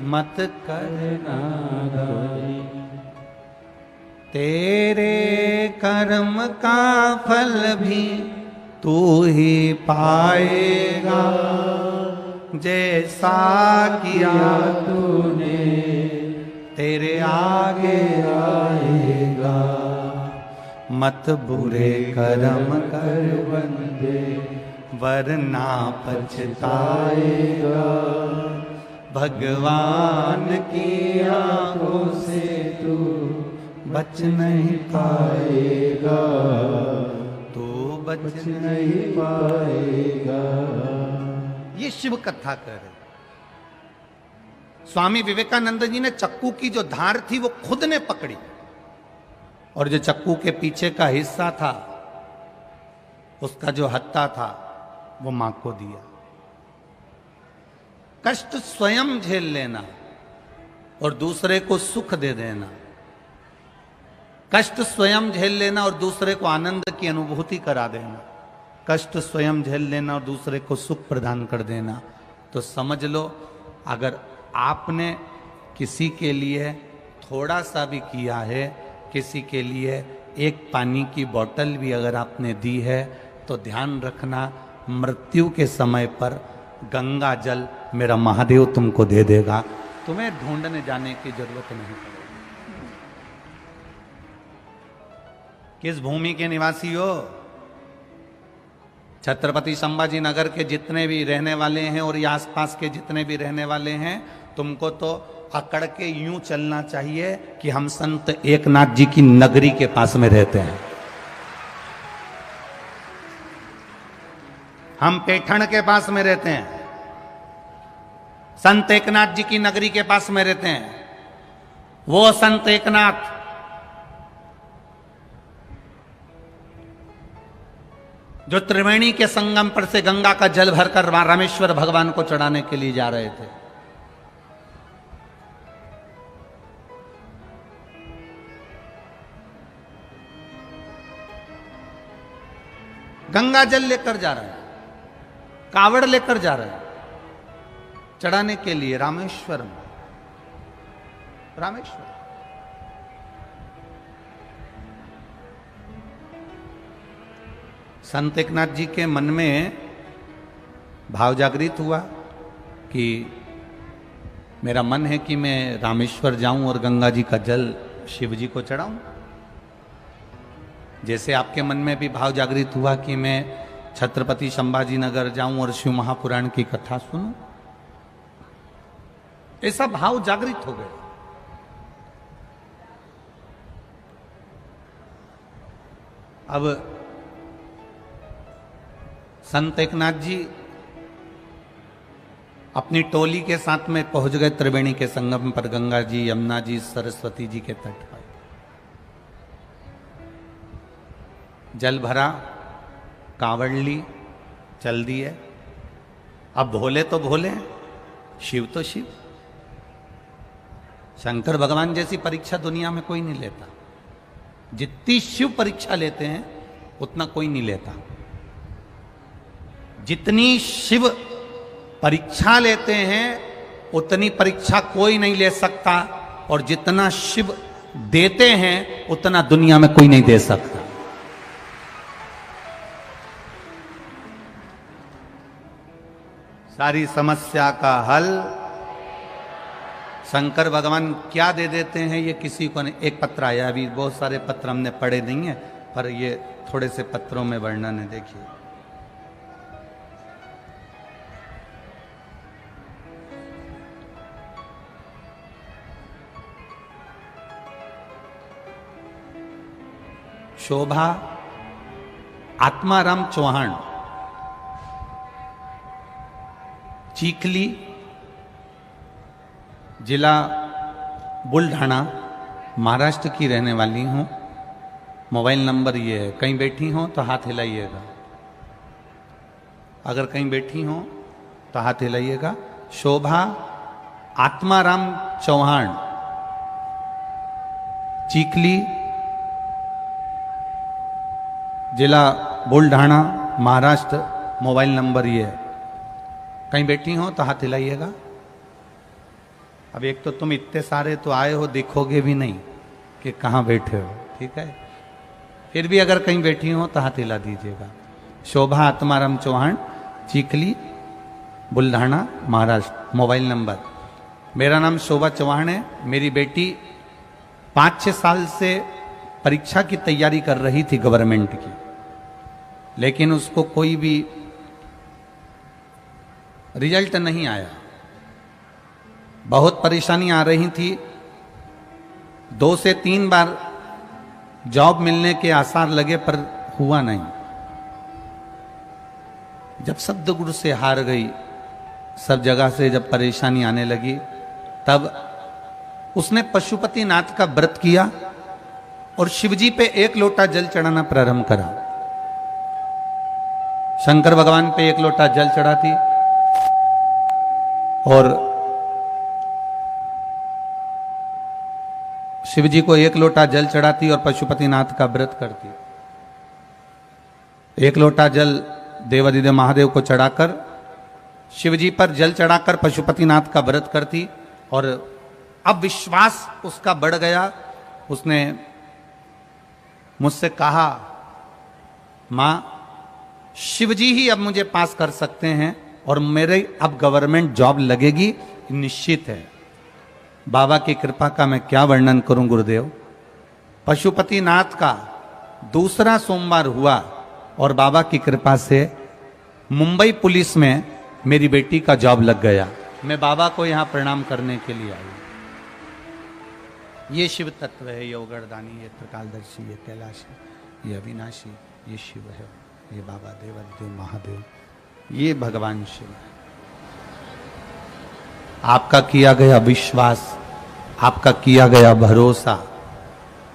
मत करना नादानी, तेरे कर्म का फल भी तू ही पाएगा। जैसा किया तूने तेरे आगे आएगा। मत बुरे कर्म कर बंदे, वरना पछताएगा। भगवान की आंखों से तू बच नहीं पाएगा, तू बच नहीं पाएगा। ये शिव कथा कर रहे। स्वामी विवेकानंद जी ने चक्कू की जो धार थी वो खुद ने पकड़ी, और जो चक्कू के पीछे का हिस्सा था, उसका जो हत्था था, वो मां को दिया। कष्ट स्वयं झेल लेना और दूसरे को सुख दे देना, कष्ट स्वयं झेल लेना और दूसरे को आनंद की अनुभूति करा देना, कष्ट स्वयं झेल लेना और दूसरे को सुख प्रदान कर देना। तो समझ लो, अगर आपने किसी के लिए थोड़ा सा भी किया है, किसी के लिए एक पानी की बोतल भी अगर आपने दी है, तो ध्यान रखना, मृत्यु के समय पर गंगा जल मेरा महादेव तुमको दे देगा, तुम्हें ढूंढने जाने की जरूरत नहीं पड़ेगी। किस भूमि के निवासी हो? छत्रपति संभाजी नगर के जितने भी रहने वाले हैं और ये आसपास के जितने भी रहने वाले हैं, तुमको तो अकड़ के यूं चलना चाहिए कि हम संत एकनाथ जी की नगरी के पास में रहते हैं। हम पैठण के पास में रहते हैं, संत एकनाथ जी की नगरी के पास में रहते हैं। वो संत एकनाथ जो त्रिवेणी के संगम पर से गंगा का जल भरकर रामेश्वर भगवान को चढ़ाने के लिए जा रहे थे। गंगा जल लेकर जा रहे हैं, कावड़ लेकर जा रहे हैं चढ़ाने के लिए रामेश्वर में। रामेश्वर संत एकनाथ जी के मन में भाव जागृत हुआ कि मेरा मन है कि मैं रामेश्वर जाऊं और गंगा जी का जल शिव जी को चढ़ाऊं। जैसे आपके मन में भी भाव जागृत हुआ कि मैं छत्रपति संभाजी नगर जाऊं और शिव महापुराण की कथा सुनूं, ऐसा भाव जागृत हो गया। अब संत एकनाथ जी अपनी टोली के साथ में पहुंच गए त्रिवेणी के संगम पर, गंगा जी, यमुना जी, सरस्वती जी के तट पर। जल भरा, कांवड़ ली, चल दिए। अब भोले तो भोले, शिव तो शिव। शंकर भगवान जैसी परीक्षा दुनिया में कोई नहीं लेता। जितनी शिव परीक्षा लेते हैं उतना कोई नहीं लेता। जितनी शिव परीक्षा लेते हैं उतनी परीक्षा कोई नहीं ले सकता, और जितना शिव देते हैं उतना दुनिया में कोई नहीं दे सकता। सारी समस्या का हल शंकर भगवान क्या दे देते हैं ये किसी को नहीं। एक पत्र आया, अभी बहुत सारे पत्र हमने पढ़े नहीं है, पर ये थोड़े से पत्रों में वर्णन है, देखिए। शोभा आत्माराम चौहान, चीखली, जिला बुल्ढाना, महाराष्ट्र की रहने वाली हूँ। मोबाइल नंबर ये है, कहीं बैठी हो तो हाथ हिलाइएगा। अगर कहीं बैठी हो तो हाथ हिलाइएगा। शोभा आत्माराम चौहान, चीखली, जिला बुल्ढाना, महाराष्ट्र। मोबाइल नंबर ये है। कहीं बैठी हो तो हाथ हिलाइएगा। अब एक तो तुम इतने सारे तो आए हो, दिखोगे भी नहीं कि कहाँ बैठे हो, ठीक है। फिर भी अगर कहीं बैठी हो तो हाथ हिला दीजिएगा। शोभा आत्माराम चौहान, चीखली, बुल्ढाना, महाराष्ट्र। Mobile number. मेरा नाम शोभा चौहान है। मेरी बेटी 5-6 साल से परीक्षा की तैयारी कर रही थी गवर्नमेंट की, लेकिन उसको कोई भी रिजल्ट नहीं आया। बहुत परेशानी आ रही थी। 2 से 3 बार जॉब मिलने के आसार लगे पर हुआ नहीं। जब सद्गुरु से हार गई, सब जगह से जब परेशानी आने लगी, तब उसने पशुपतिनाथ का व्रत किया और शिवजी पे 1 लोटा जल चढ़ाना प्रारंभ करा। शंकर भगवान पे 1 लोटा जल चढ़ाती और शिवजी को 1 लोटा जल चढ़ाती और पशुपतिनाथ का व्रत करती। 1 लोटा जल देवादिदेव महादेव को चढ़ाकर, शिवजी पर जल चढ़ाकर पशुपतिनाथ का व्रत करती। और अब विश्वास उसका बढ़ गया। उसने मुझसे कहा, मां, शिवजी ही अब मुझे पास कर सकते हैं और मेरे अब गवर्नमेंट जॉब लगेगी, निश्चित है। बाबा की कृपा का मैं क्या वर्णन करूं गुरुदेव। पशुपतिनाथ का दूसरा सोमवार हुआ और बाबा की कृपा से मुंबई पुलिस में मेरी बेटी का जॉब लग गया। मैं बाबा को यहां प्रणाम करने के लिए आई। ये शिव तत्व है, ये ओगरदानी, ये त्रिकालदर्शी, ये कैलाशी, ये अविनाशी, ये शिव है, ये बाबा देवादिदेव महादेव, ये भगवान शिव है। आपका किया गया विश्वास, आपका किया गया भरोसा,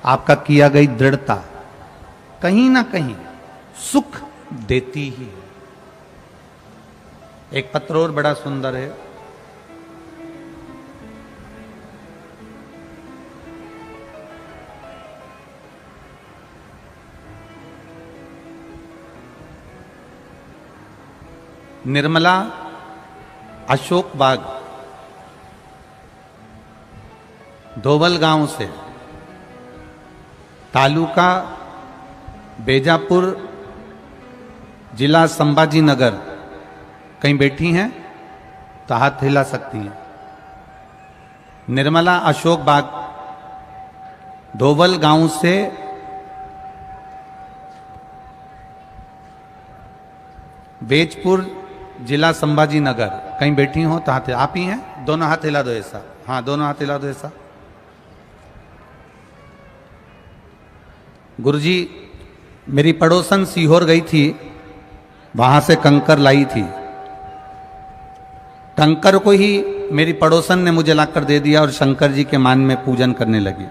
आपका किया गई दृढ़ता कहीं ना कहीं सुख देती ही है। एक पत्र और बड़ा सुंदर है। निर्मला, अशोक बाग, धोबल गांव से, तालुका बेजापुर, जिला संभाजी नगर। कहीं बैठी हैं तो हाथ हिला सकती हैं। निर्मला अशोक बाग, धोबल गांव से बेजपुर, जिला संभाजी नगर। कहीं बैठी हो तो हाथ, आप ही हैं, दोनों हाथ हिला दो ऐसा। हाँ, दोनों हाथ हिला दो ऐसा। गुरुजी, मेरी पड़ोसन सीहोर गई थी, वहां से कंकर लाई थी। कंकर को ही मेरी पड़ोसन ने मुझे लाकर दे दिया और शंकर जी के मान में पूजन करने लगी।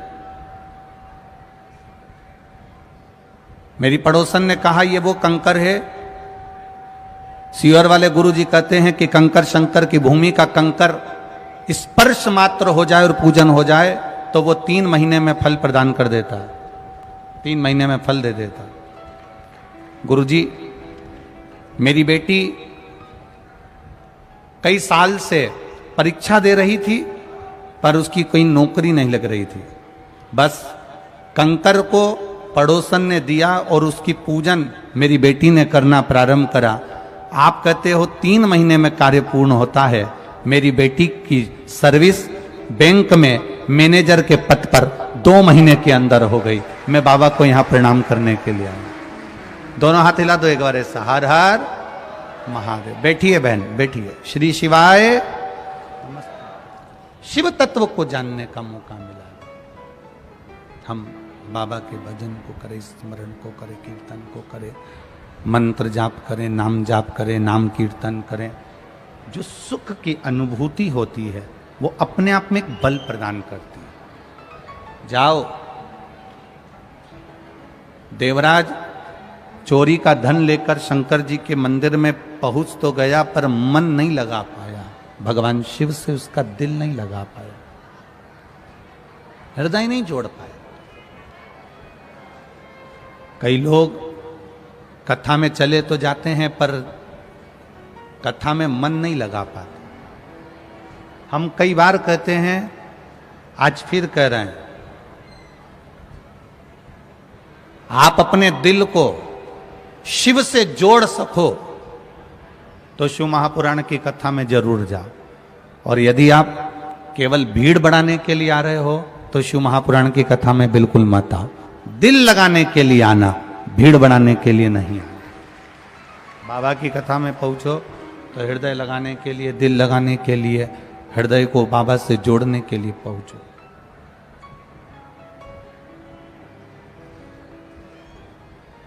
मेरी पड़ोसन ने कहा, ये वो कंकर है। सीहोर वाले गुरुजी कहते हैं कि कंकर शंकर की भूमि का कंकर स्पर्श मात्र हो जाए और पूजन हो जाए तो वो 3 महीने में फल प्रदान कर देता है। 3 महीने में फल दे देता। गुरुजी, मेरी बेटी कई साल से परीक्षा दे रही थी पर उसकी कोई नौकरी नहीं लग रही थी। बस कंकर को पड़ोसन ने दिया और उसकी पूजन मेरी बेटी ने करना प्रारंभ करा। आप कहते हो 3 महीने में कार्य पूर्ण होता है। मेरी बेटी की सर्विस बैंक में मैनेजर के पद पर 2 महीने के अंदर हो गई। मैं बाबा को यहां प्रणाम करने के लिए आया। दोनों हाथ हिला दो एक बार ऐसा। हर हर महादेव। बैठिए बहन, बैठिए। श्री शिवाय नमस्ते। शिव तत्व को जानने का मौका मिला। हम बाबा के भजन को करें, स्मरण को करें, कीर्तन को करें, मंत्र जाप करें, नाम जाप करें, नाम कीर्तन करें। जो सुख की अनुभूति होती है वो अपने आप में एक बल प्रदान करती है। जाओ, देवराज चोरी का धन लेकर शंकर जी के मंदिर में पहुंच तो गया पर मन नहीं लगा पाया, भगवान शिव से उसका दिल नहीं लगा पाया, हृदय नहीं जोड़ पाया। कई लोग कथा में चले तो जाते हैं पर कथा में मन नहीं लगा पाते। हम कई बार कहते हैं, आज फिर कह रहे हैं, आप अपने दिल को शिव से जोड़ सको तो शिव महापुराण की कथा में जरूर जाओ। और यदि आप केवल भीड़ बढ़ाने के लिए आ रहे हो तो शिव महापुराण की कथा में बिल्कुल मत आओ। दिल लगाने के लिए आना, भीड़ बढ़ाने के लिए नहीं आना। बाबा की कथा में पहुंचो तो हृदय लगाने के लिए, दिल लगाने के लिए, हृदय को बाबा से जोड़ने के लिए पहुंचो।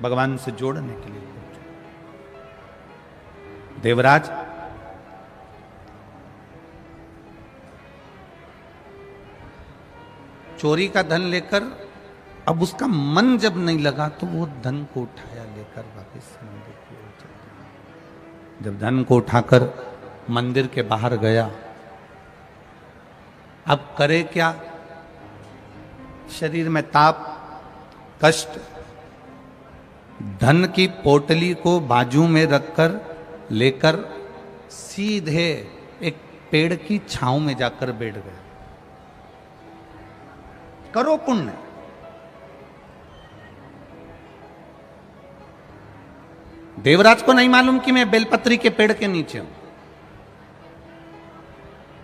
भगवान से जोड़ने के लिए पहुंचो। देवराज चोरी का धन लेकर, अब उसका मन जब नहीं लगा तो वो धन को उठाया, लेकर वापस मंदिर की ओर चल दिया। जब धन को उठाकर मंदिर के बाहर गया, अब करे क्या? शरीर में ताप, कष्ट, धन की पोटली को बाजू में रखकर लेकर सीधे एक पेड़ की छांव में जाकर बैठ गए। करो पुण्य। देवराज को नहीं मालूम कि मैं बेलपत्री के पेड़ के नीचे हूं।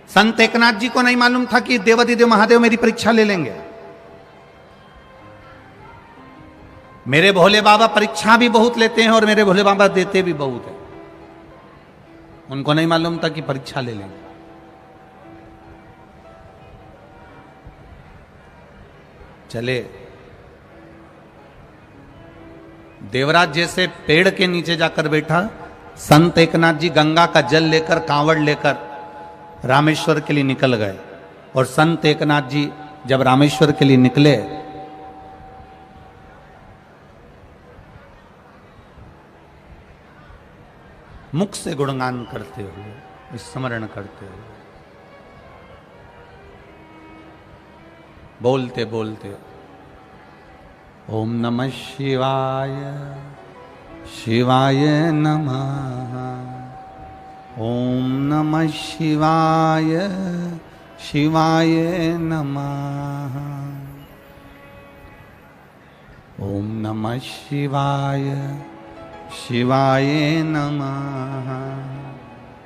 संत एकनाथ जी को नहीं मालूम था कि देवाधिदेव महादेव मेरी परीक्षा ले लेंगे। मेरे भोले बाबा परीक्षा भी बहुत लेते हैं और मेरे भोले बाबा देते भी बहुत है। उनको नहीं मालूम था कि परीक्षा ले लेंगे। चले देवराज जैसे पेड़ के नीचे जाकर बैठा, संत एकनाथ जी गंगा का जल लेकर, कांवड़ लेकर रामेश्वर के लिए निकल गए। और संत एकनाथ जी जब रामेश्वर के लिए निकले, मुख से गुणगान करते हुए, स्मरण करते हुए, बोलते बोलते, ओम नमः शिवाय, शिवाय नमः, ओम नमः शिवाय, शिवाय नमः, ओम नमः शिवाय, शिवाय नमः,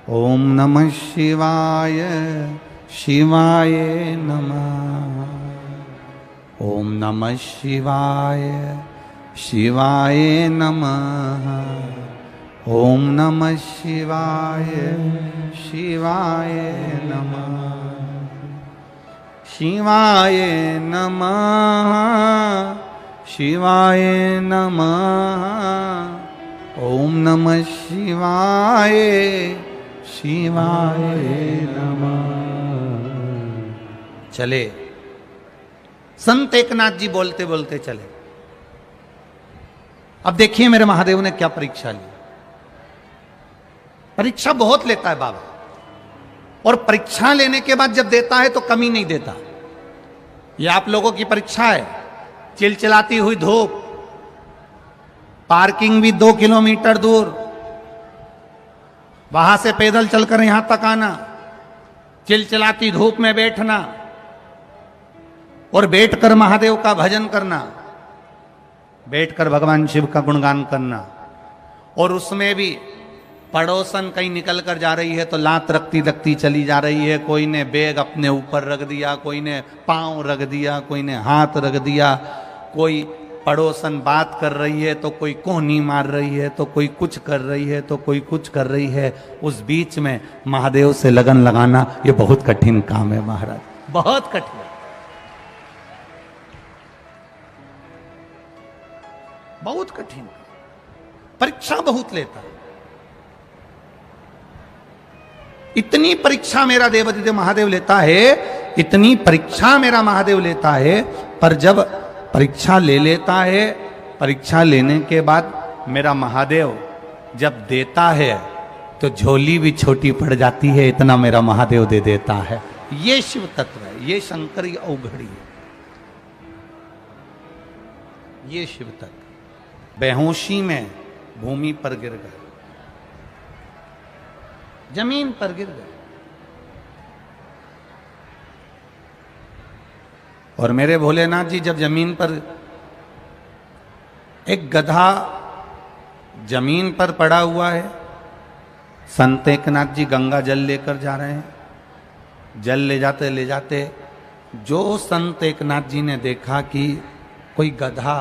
ओम नमः शिवाय, शिवाय नमः, ओम नमः शिवाय, शिवाय नमः, ओम नमः शिवाय, शिवाय नमः, शिवाय नमः, शिवाय नमः, ओम नमः शिवाय, शिवाय नमः। चले संत एकनाथ जी बोलते बोलते चले। अब देखिए मेरे महादेव ने क्या परीक्षा ली। परीक्षा बहुत लेता है बाबा, और परीक्षा लेने के बाद जब देता है तो कमी नहीं देता। ये आप लोगों की परीक्षा है। चिलचिलाती हुई धूप, पार्किंग भी 2 किलोमीटर दूर, वहां से पैदल चलकर यहां तक आना, चिलचिलाती धूप में बैठना और बैठकर महादेव का भजन करना, बैठकर भगवान शिव का गुणगान करना। और उसमें भी पड़ोसन कहीं निकल कर जा रही है तो लात रखती रखती चली जा रही है। कोई ने बैग अपने ऊपर रख दिया, कोई ने पांव रख दिया, कोई ने हाथ रख दिया, कोई पड़ोसन बात कर रही है तो कोई कोहनी मार रही है, तो कोई कुछ कर रही है, तो कोई कुछ कर रही है। उस बीच में महादेव से लगन लगाना ये बहुत कठिन काम है महाराज, बहुत कठिन, बहुत कठिन। परीक्षा बहुत लेता है। इतनी परीक्षा मेरा देवाधिदेव महादेव लेता है, इतनी परीक्षा मेरा महादेव लेता है। पर जब परीक्षा ले लेता है, परीक्षा लेने के बाद मेरा महादेव जब देता है तो झोली भी छोटी पड़ जाती है, इतना मेरा महादेव दे देता है। ये शिव तत्व है, ये शंकरी अवघड़ी है, ये शिव तत्व। बेहोशी में भूमि पर गिर गए, जमीन पर गिर गए। और मेरे भोलेनाथ जी जब जमीन पर, एक गधा जमीन पर पड़ा हुआ है, संत एकनाथ जी गंगा जल लेकर जा रहे हैं। जल ले जाते जो संत एकनाथ जी ने देखा कि कोई गधा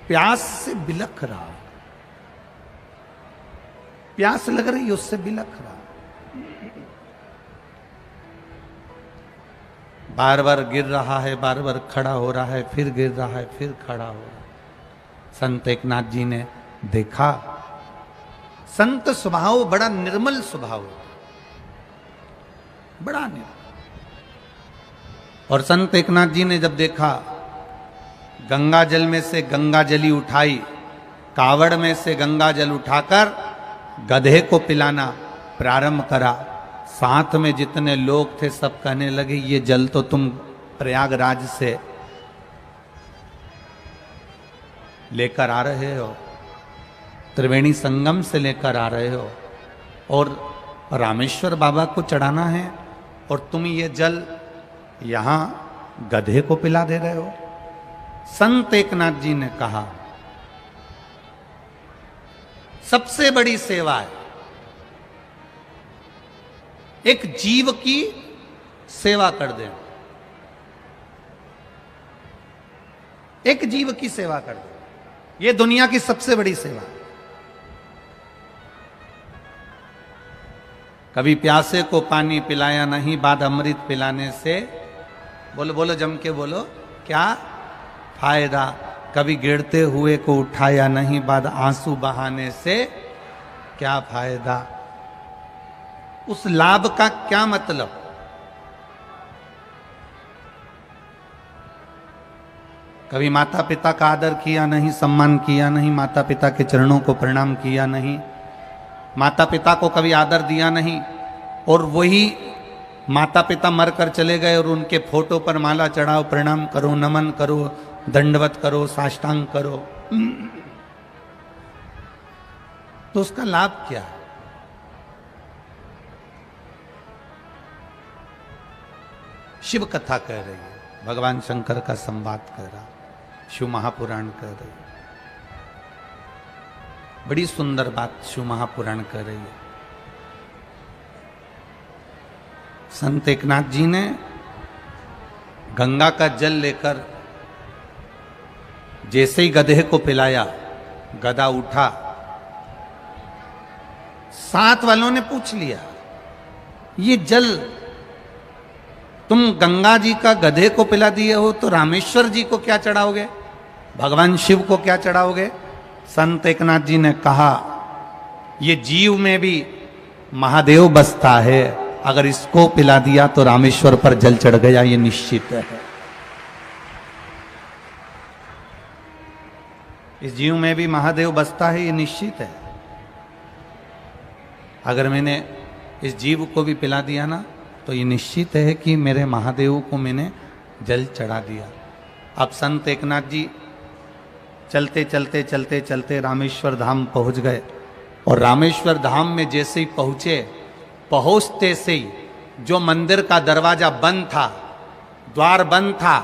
प्यास से बिलख रहा, प्यास लग रही उससे बिलख रहा, बार बार गिर रहा है, बार बार खड़ा हो रहा है, फिर गिर रहा है, फिर खड़ा हो रहा है। संत एकनाथ जी ने देखा, संत स्वभाव बड़ा निर्मल स्वभाव होता, बड़ा निर्मल। और संत एकनाथ जी ने जब देखा, गंगा जल में से गंगा जली उठाई, कावड़ में से गंगा जल उठाकर गधे को पिलाना प्रारंभ करा। साथ में जितने लोग थे सब कहने लगे, ये जल तो तुम प्रयागराज से लेकर आ रहे हो, त्रिवेणी संगम से लेकर आ रहे हो, और रामेश्वर बाबा को चढ़ाना है, और तुम ये जल यहां गधे को पिला दे रहे हो। संत एकनाथ जी ने कहा, सबसे बड़ी सेवा है एक जीव की सेवा कर दे, एक जीव की सेवा कर दे, यह दुनिया की सबसे बड़ी सेवा। कभी प्यासे को पानी पिलाया नहीं, बाद अमृत पिलाने से, बोलो बोलो जम के बोलो, क्या फायदा। कभी गिरते हुए को उठाया नहीं, बाद आंसू बहाने से क्या फायदा। उस लाभ का क्या मतलब। कभी माता पिता का आदर किया नहीं, सम्मान किया नहीं, माता पिता के चरणों को प्रणाम किया नहीं, माता पिता को कभी आदर दिया नहीं, और वही माता पिता मर कर चले गए और उनके फोटो पर माला चढ़ाओ, प्रणाम करो, नमन करो, दंडवत करो, साष्टांग करो, तो उसका लाभ क्या है। शिव कथा कह रही है, भगवान शंकर का संवाद कह रहा, शिव महापुराण कह रही है। बड़ी सुंदर बात शिव महापुराण कह रही है। संत एकनाथ जी ने गंगा का जल लेकर जैसे ही गधे को पिलाया, गधा उठा। साथ वालों ने पूछ लिया, ये जल तुम गंगा जी का गधे को पिला दिए हो, तो रामेश्वर जी को क्या चढ़ाओगे, भगवान शिव को क्या चढ़ाओगे। संत एकनाथ जी ने कहा, ये जीव में भी महादेव बसता है, अगर इसको पिला दिया तो रामेश्वर पर जल चढ़ गया, ये निश्चित है। इस जीव में भी महादेव बसता है, ये निश्चित है। अगर मैंने इस जीव को भी पिला दिया ना, तो ये निश्चित है कि मेरे महादेव को मैंने जल चढ़ा दिया। अब संत एकनाथ जी चलते चलते चलते चलते रामेश्वर धाम पहुंच गए, और रामेश्वर धाम में जैसे ही पहुंचते से ही जो मंदिर का दरवाजा बंद था, द्वार बंद था,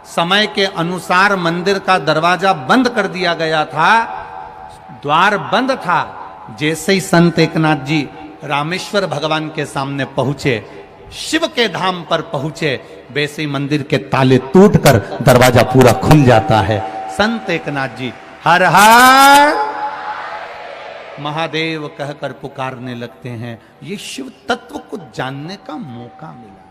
समय के अनुसार मंदिर का दरवाजा बंद कर दिया गया था, द्वार बंद था। जैसे ही संत एकनाथ जी रामेश्वर भगवान के सामने पहुंचे, शिव के धाम पर पहुंचे, वैसे ही मंदिर के ताले टूटकर दरवाजा पूरा खुल जाता है। संत एकनाथ जी हर हर महादेव कहकर पुकारने लगते हैं। ये शिव तत्व को जानने का मौका मिला।